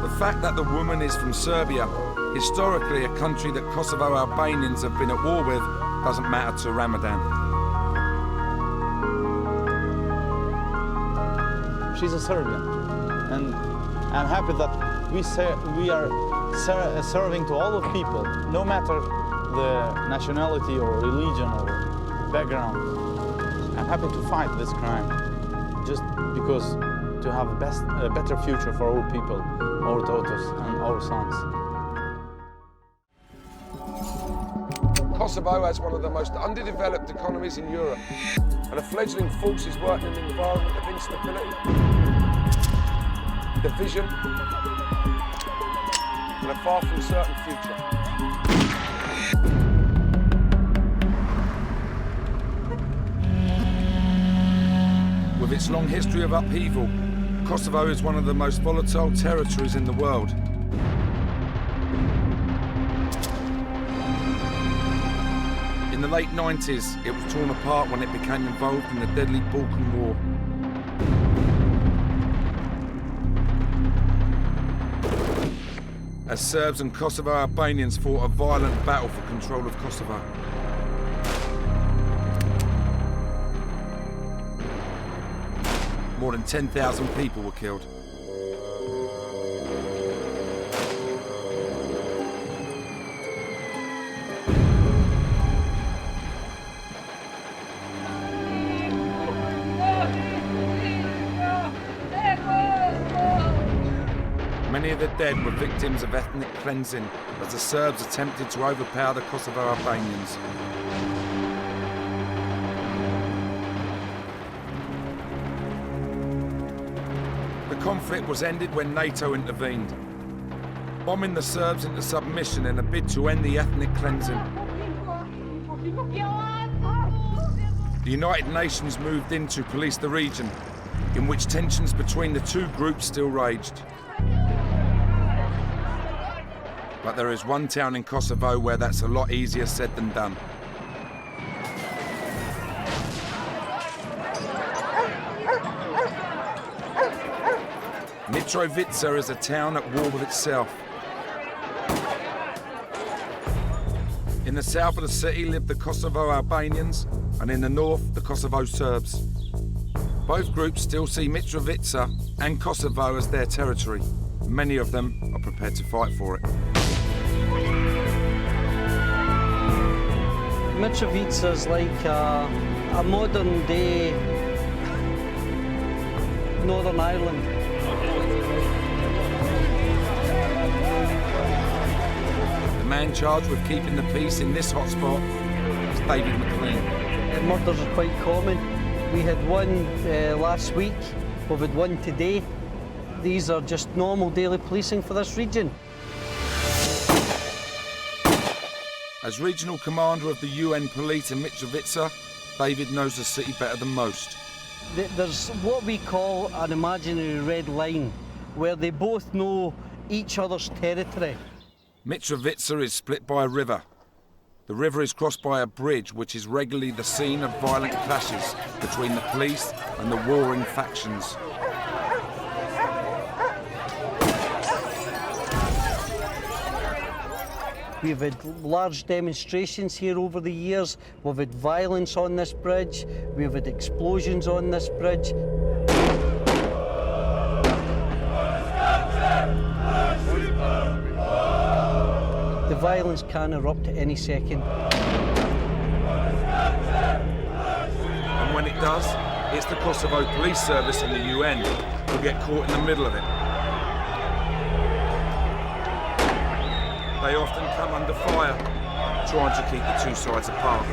The fact that the woman is from Serbia, historically a country that Kosovo Albanians have been at war with, doesn't matter to Ramadan. She's a Serbian, and I'm happy that we are serving to all of people, no matter the nationality or religion or background. I'm happy to fight this crime, just because to have a better future for our people, our daughters and our sons. Kosovo has one of the most underdeveloped economies in Europe, and a fledgling force is working in an environment of instability, division, and a far from certain future. With its long history of upheaval, Kosovo is one of the most volatile territories in the world. In the late 90s, it was torn apart when it became involved in the deadly Balkan War. As Serbs and Kosovo Albanians fought a violent battle for control of Kosovo. More than 10,000 people were killed. Many of the dead were victims of ethnic cleansing as the Serbs attempted to overpower the Kosovo Albanians. The conflict was ended when NATO intervened, bombing the Serbs into submission in a bid to end the ethnic cleansing. The United Nations moved in to police the region, in which tensions between the two groups still raged. But there is one town in Kosovo where that's a lot easier said than done. Mitrovica is a town at war with itself. In the south of the city live the Kosovo Albanians, and in the north, the Kosovo Serbs. Both groups still see Mitrovica and Kosovo as their territory. Many of them are prepared to fight for it. Mitrovica is like a modern day Northern Ireland. The man charged with keeping the peace in this hotspot is David McLean. Murders are quite common. We had one last week, we've had one today. These are just normal daily policing for this region. As regional commander of the UN police in Mitrovica, David knows the city better than most. There's what we call an imaginary red line, where they both know each other's territory. Mitrovica is split by a river. The river is crossed by a bridge which is regularly the scene of violent clashes between the police and the warring factions. We've had large demonstrations here over the years. We've had violence on this bridge. We've had explosions on this bridge. The violence can erupt at any second. And when it does, it's the Kosovo Police Service and the UN who get caught in the middle of it. They often come under fire, trying to keep the two sides apart.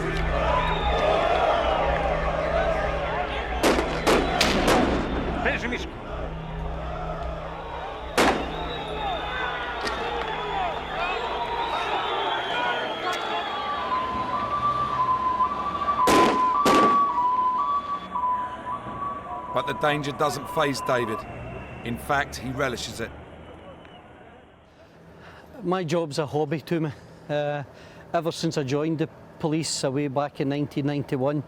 But the danger doesn't faze David. In fact, he relishes it. My job's a hobby to me. Ever since I joined the police way back in 1991,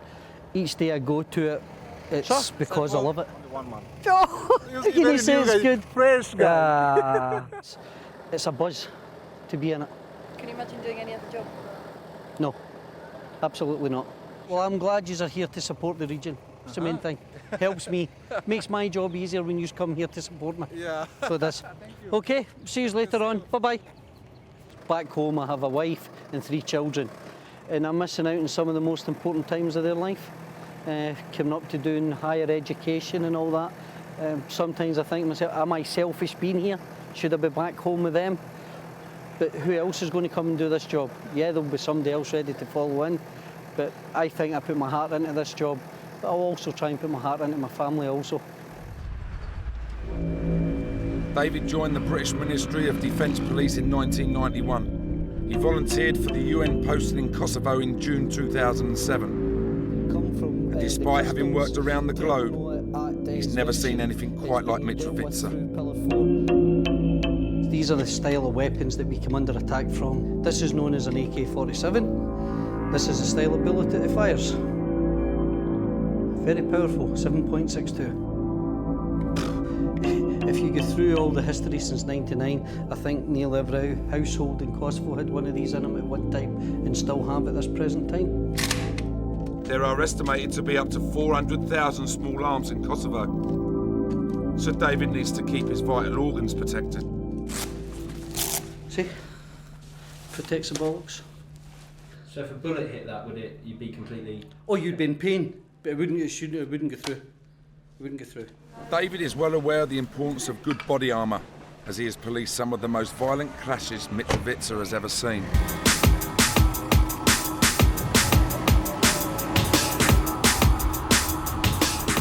each day I go to it, it's because I love it. You say it's good. Fresh guy. It's a buzz to be in it. Can you imagine doing any other job? No, absolutely not. Well, I'm glad you are here to support the region. It's the main thing. Helps me. Makes my job easier when you come here to support me. Yeah. So this. Okay, see you later on. Bye-bye. Back home, I have a wife and 3 children, and I'm missing out on some of the most important times of their life. Coming up to doing higher education and all that. Sometimes I think to myself, am I selfish being here? Should I be back home with them? But who else is going to come and do this job? Yeah, there'll be somebody else ready to follow in, but I think I put my heart into this job. But I'll also try and put my heart into my family also. David joined the British Ministry of Defence Police in 1991. He volunteered for the UN posting in Kosovo in June 2007. And despite having worked around the globe, he's never seen anything quite like Mitrovica. These are the style of weapons that we come under attack from. This is known as an AK-47. This is the style of bullet that it fires. Very powerful, 7.62. If you go through all the history since '99, I think nearly every household in Kosovo had one of these in them at one time and still have at this present time. There are estimated to be up to 400,000 small arms in Kosovo. So David needs to keep his vital organs protected. See? Protects the bollocks. So if a bullet hit that, you'd be completely... Oh, you'd be in pain, but it wouldn't go through. It wouldn't go through. David is well aware of the importance of good body armour, as he has policed some of the most violent clashes Mitrovica has ever seen.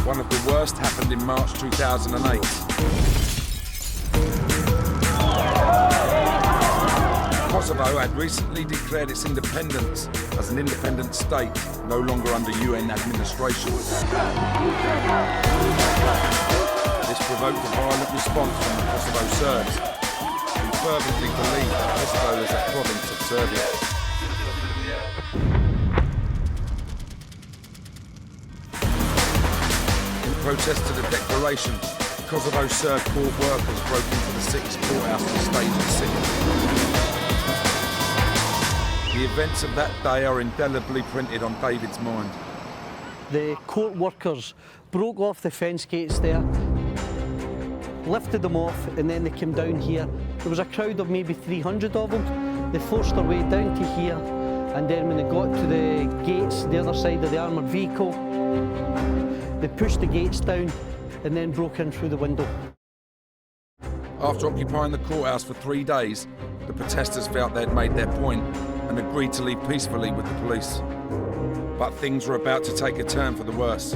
One of the worst happened in March 2008. Kosovo had recently declared its independence as an independent state, no longer under UN administration. This provoked a violent response from the Kosovo Serbs, who fervently believed that Kosovo is a province of Serbia. In protest to the declaration, Kosovo Serb court workers broke into the city's courthouse to stage the sitting. The events of that day are indelibly printed on David's mind. The court workers broke off the fence gates there, lifted them off, and then they came down here. There was a crowd of maybe 300 of them. They forced their way down to here, and then when they got to the gates, the other side of the armoured vehicle, they pushed the gates down and then broke in through the window. After occupying the courthouse for 3 days, the protesters felt they'd made their point and agreed to leave peacefully with the police. But things were about to take a turn for the worse.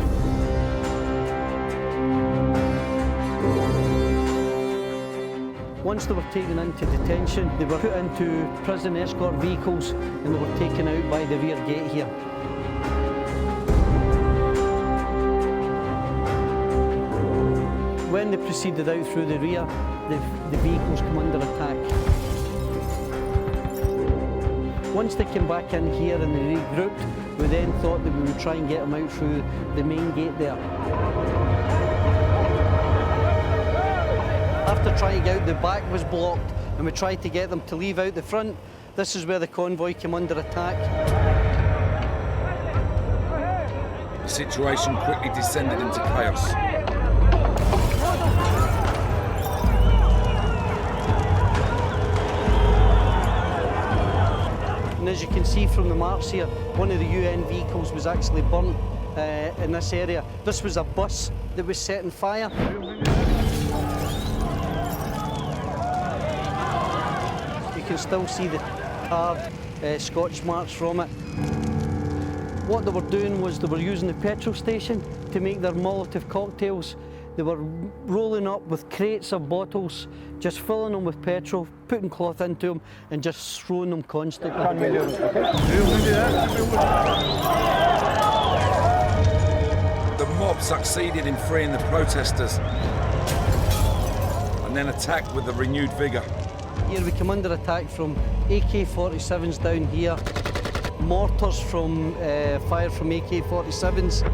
Once they were taken into detention, they were put into prison escort vehicles and they were taken out by the rear gate here. When they proceeded out through the rear, the vehicles come under attack. Once they came back in here and they regrouped, we then thought that we would try and get them out through the main gate there. After trying to get out, the back was blocked and we tried to get them to leave out the front. This is where the convoy came under attack. The situation quickly descended into chaos. And as you can see from the marks here, one of the UN vehicles was actually burnt in this area. This was a bus that was set on fire. You can still see the carved Scotch marks from it. What they were doing was they were using the petrol station to make their Molotov cocktails. They were rolling up with crates of bottles, just filling them with petrol, putting cloth into them, and just throwing them constantly. The mob succeeded in freeing the protesters and then attacked with a renewed vigour. Here we come under attack from AK-47s down here, mortars from fire from AK-47s,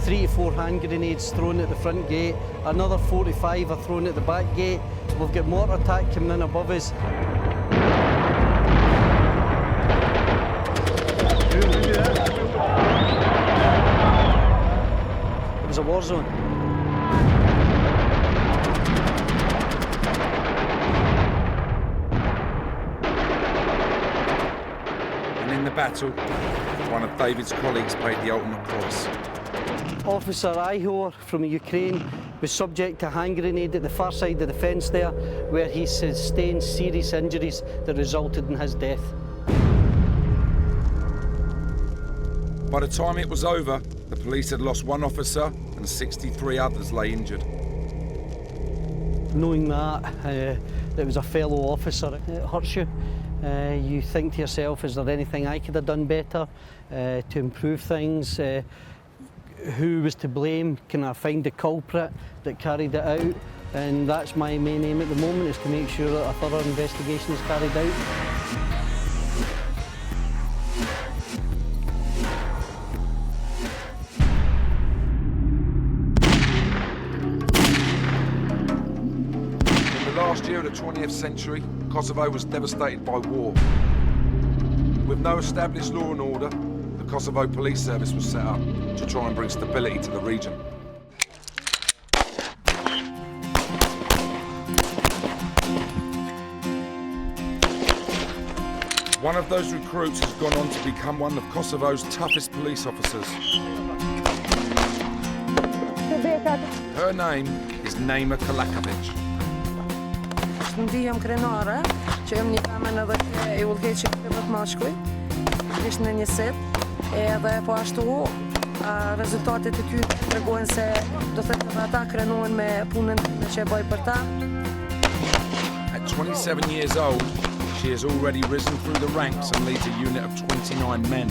3 to 4 hand grenades thrown at the front gate, another 45 are thrown at the back gate. We've got mortar attack coming in above us. It was a war zone. And in the battle, one of David's colleagues paid the ultimate price. Officer Ihor from Ukraine was subject to a hand grenade at the far side of the fence there, where he sustained serious injuries that resulted in his death. By the time it was over, the police had lost 1 officer and 63 others lay injured. Knowing that it was a fellow officer, it hurts you. You think to yourself, is there anything I could have done better to improve things? Who was to blame? Can I find the culprit that carried it out? And that's my main aim at the moment, is to make sure that a thorough investigation is carried out. In the last year of the 20th century, Kosovo was devastated by war. With no established law and order, the Kosovo Police Service was set up to try and bring stability to the region. One of those recruits has gone on to become one of Kosovo's toughest police officers. Her name is Naima Kalakovic. Ndihëm krenare, që jam një femën edhe që e udhëheqin këtë mashkuj. Ishte në një set, edhe po ashtu rezultatet e tyre tregojnë se do thënë edhe ata krenohen me punën që e bëj për ta. At 27 years old, she has already risen through the ranks and leads a unit of 29 men.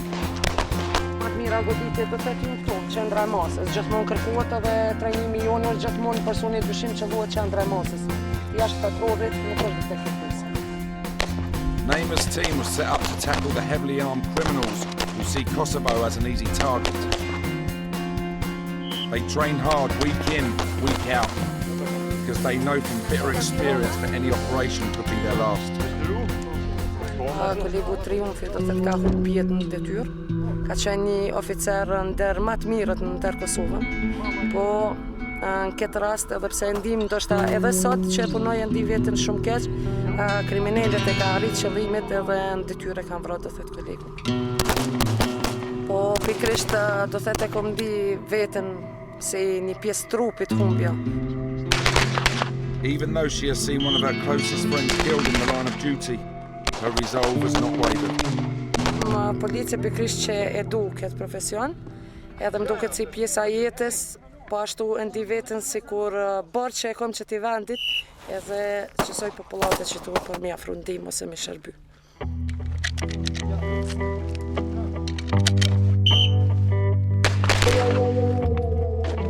Mira goditje do të jetë këtu, qendra e masës, gjithmonë kërkohet edhe trajnimi jonë gjithmonë personi dyshim që duhet qendra e masës. Jashtë patrullit nuk është të kërkues. Neymar's team was set up to tackle the heavily armed criminals who see Kosovo as an easy target. They train hard week in, week out, because they know from bitter experience that any operation could be their last. Kolegu Triumfi do të ka humbë jetën në detyrë. Ka qenë një oficer ndër më të mirët ndër Kosovën. Po në këtë rast edhe pse ndim ndoshta edhe sot që punoj ndi veten shumë keq, kriminalet e ka arrit qëllimet edhe në detyrë kanë vrarë do thot kolegu. Po pikërisht do thot e kom ndi veten si një pjesë trupit humbja. Even though she has seen one of her closest friends killed in the line of duty, her resolve has not wavered. Policia pikërisht që e du këtë profesion, edhe më duket si pjesa jetës, po ashtu e ndi veten sikur bërë që e kom që t'i vendit, edhe qësoj popullatët që tu për mi afru ndim ose mi shërby.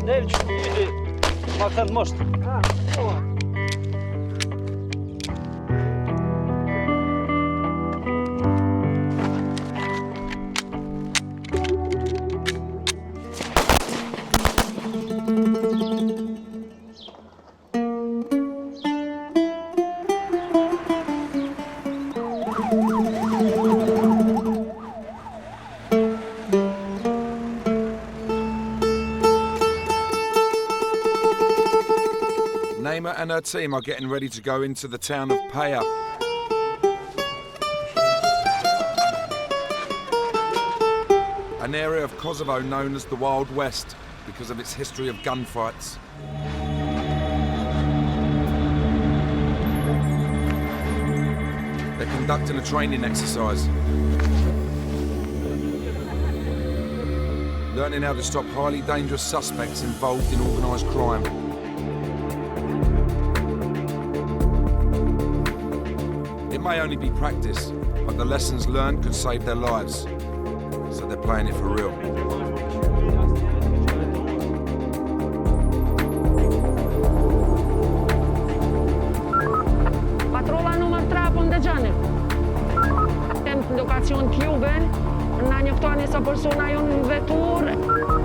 Nevë që një ma thënë mështë. Naima and her team are getting ready to go into the town of Paya. An area of Kosovo known as the Wild West because of its history of gunfights. They're conducting a training exercise. Learning how to stop highly dangerous suspects involved in organised crime. It may only be practice, but the lessons learned could save their lives. So they're playing it for real. Patrolla numër 3 po ndëgjoni. Temp lokacion Cuban, na njoftoni sa persona jon në vetur.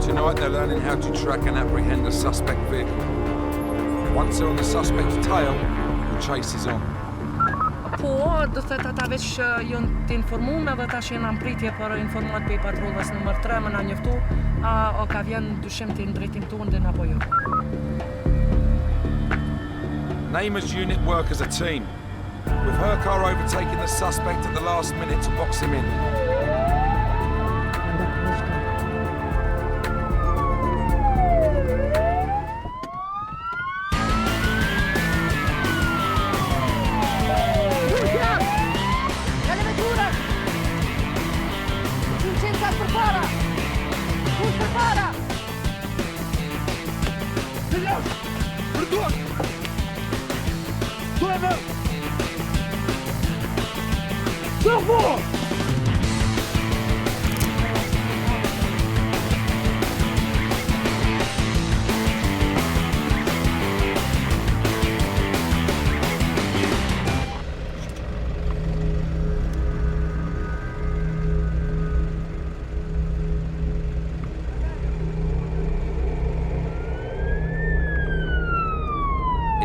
Tonight they're learning how to track and apprehend a suspect vehicle. Once they're on the suspect's tail, the chase is on. Po, do thëtë ata veç jonë të informume dhe ta që jena në pritje për informuat për i patrullës nëmër 3 më na njoftu, o ka vjen dyshim të ndrejtim të undin apo jo. Neymar's unit work as a team, with her car overtaking the suspect at the last minute to box him in.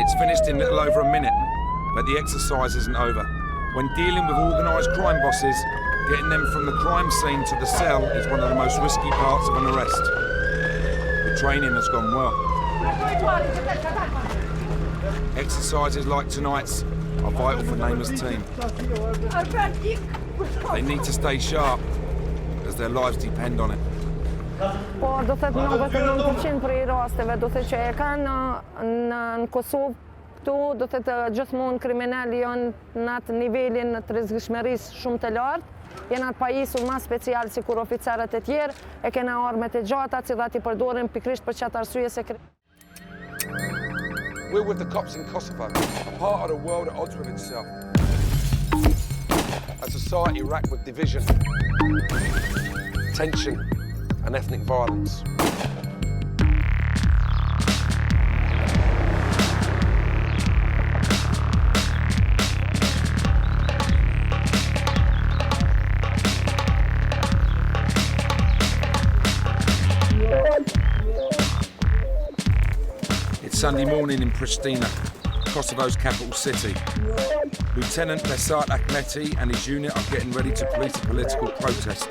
It's finished in little over a minute, but the exercise isn't over. When dealing with organised crime bosses, getting them from the crime scene to the cell is one of the most risky parts of an arrest. The training has gone well. Exercises like tonight's are vital for Neymar's team. They need to stay sharp, as their lives depend on it. Po, do thëtë 99% për i rasteve, do thëtë që e kanë në Kosovë, këtu do thëtë gjithmonë kriminali janë në atë nivelin të rrezikshmërisë shumë të lartë, janë atë pajisur ma special si kur oficerët e tjerë, e kena armet e gjata, cilat i përdorin pikrisht për qatë arsye se We're with the cops in Kosovo, a part of the world at odds with itself. A society racked with division, tension, and ethnic violence. Sunday morning in Pristina, Kosovo's capital city. Lieutenant Besart Ahmeti and his unit are getting ready to police a political protest.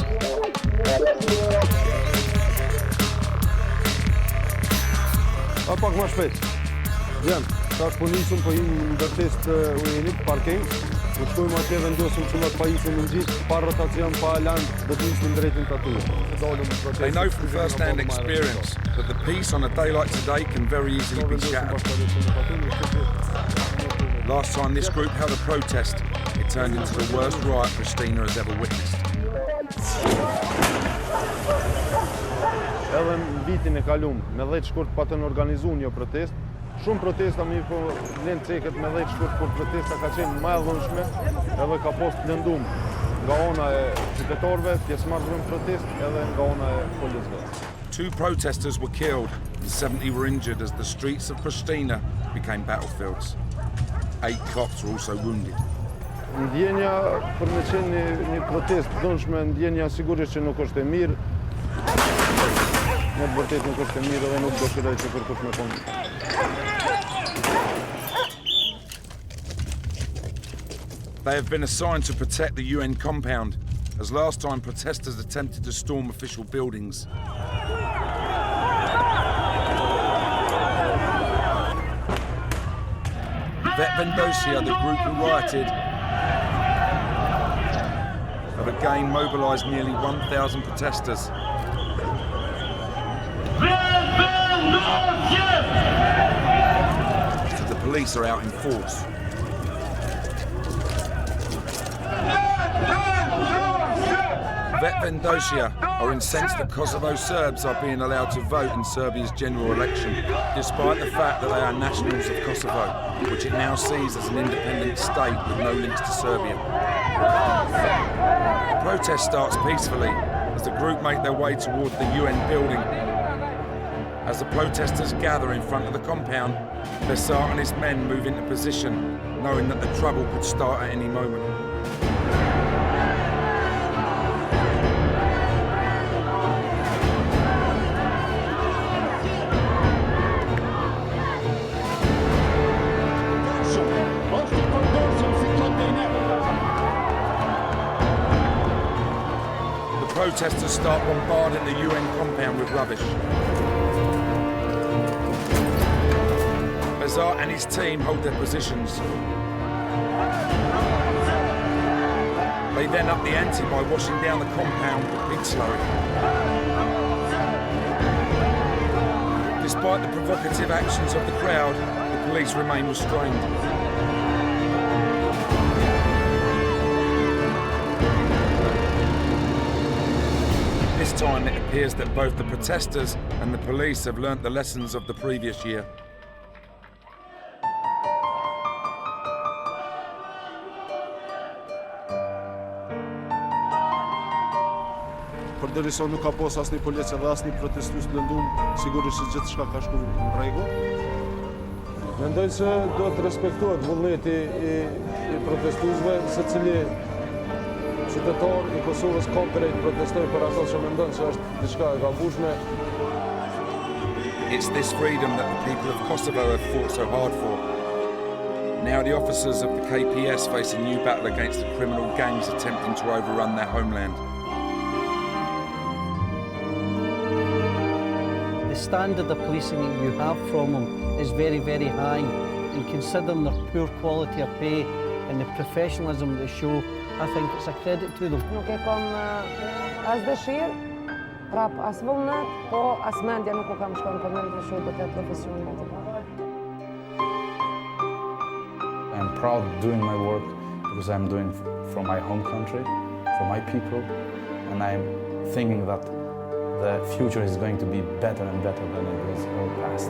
Pak më shpejt. Jem, tash po nisëm, po jemi në ndërtesë të UNit parking. Po shkojmë atje vendosim çullat pa isur në gjithë, pa rotacion, pa alarm, do të nisim drejtin aty. They know from first-hand experience that the peace on a day like today can very easily be shattered. Last time this group held a protest, it turned into the worst riot Pristina has ever witnessed. Edhe në vitin e kalum, me 10 shkurt patën organizu një protest. Shumë protesta mi po lënë ceket me 10 shkurt, kur protesta ka qenë më e dhunshme, edhe ka post lëndum nga ona e qytetarëve, pjesëmarrësve në protest, edhe nga ona e policëve. 2 protesters were killed and 70 were injured as the streets of Pristina became battlefields. 8 cops were also wounded. Ndjenja për me qenë një protest dhunshme, ndjenja sigurisht që nuk është e mirë. Në të vërtet nuk është e mirë dhe nuk dëshiroj që kërkush me konë. They have been assigned to protect the UN compound, as last time protesters attempted to storm official buildings. Vet Vendosia, the group who rioted, have again mobilised nearly 1,000 protesters. So the police are out in force. Vet Vendosia are incensed that Kosovo Serbs are being allowed to vote in Serbia's general election, despite the fact that they are nationals of Kosovo, which it now sees as an independent state with no links to Serbia. The protest starts peacefully as the group make their way toward the UN building. As the protesters gather in front of the compound, Besart and his men move into position, knowing that the trouble could start at any moment. The protesters start bombarding the UN compound with rubbish. Besart and his team hold their positions. They then up the ante by washing down the compound with pig slurry. Despite the provocative actions of the crowd, the police remain restrained. This time it appears that both the protesters and the police have learnt the lessons of the previous year. Përderisa nuk ka pas asnjë policë dhe asnjë protestues të lëndum, sigurisht se gjithçka ka shkuar në rregull. Mendoj se do të respektohet vullneti i protestuesve, secili qytetar i Kosovës ka drejt të protestojë për ato që mendon se është diçka e gabueshme. It's this freedom that the people of Kosovo have fought so hard for. Now the officers of the KPS face a new battle against the criminal gangs attempting to overrun their homeland. The standard of policing that you have from them is very, very high, and considering their poor quality of pay and the professionalism they show, I think it's a credit to them. Nuk e kam as dëshirë, prap as vullnet, po as mendja nuk u kam shkon për mendje shumë do të profesionit. I'm proud doing my work because I'm doing for my home country, for my people, and I'm thinking that the future is going to be better and better than it was in the past.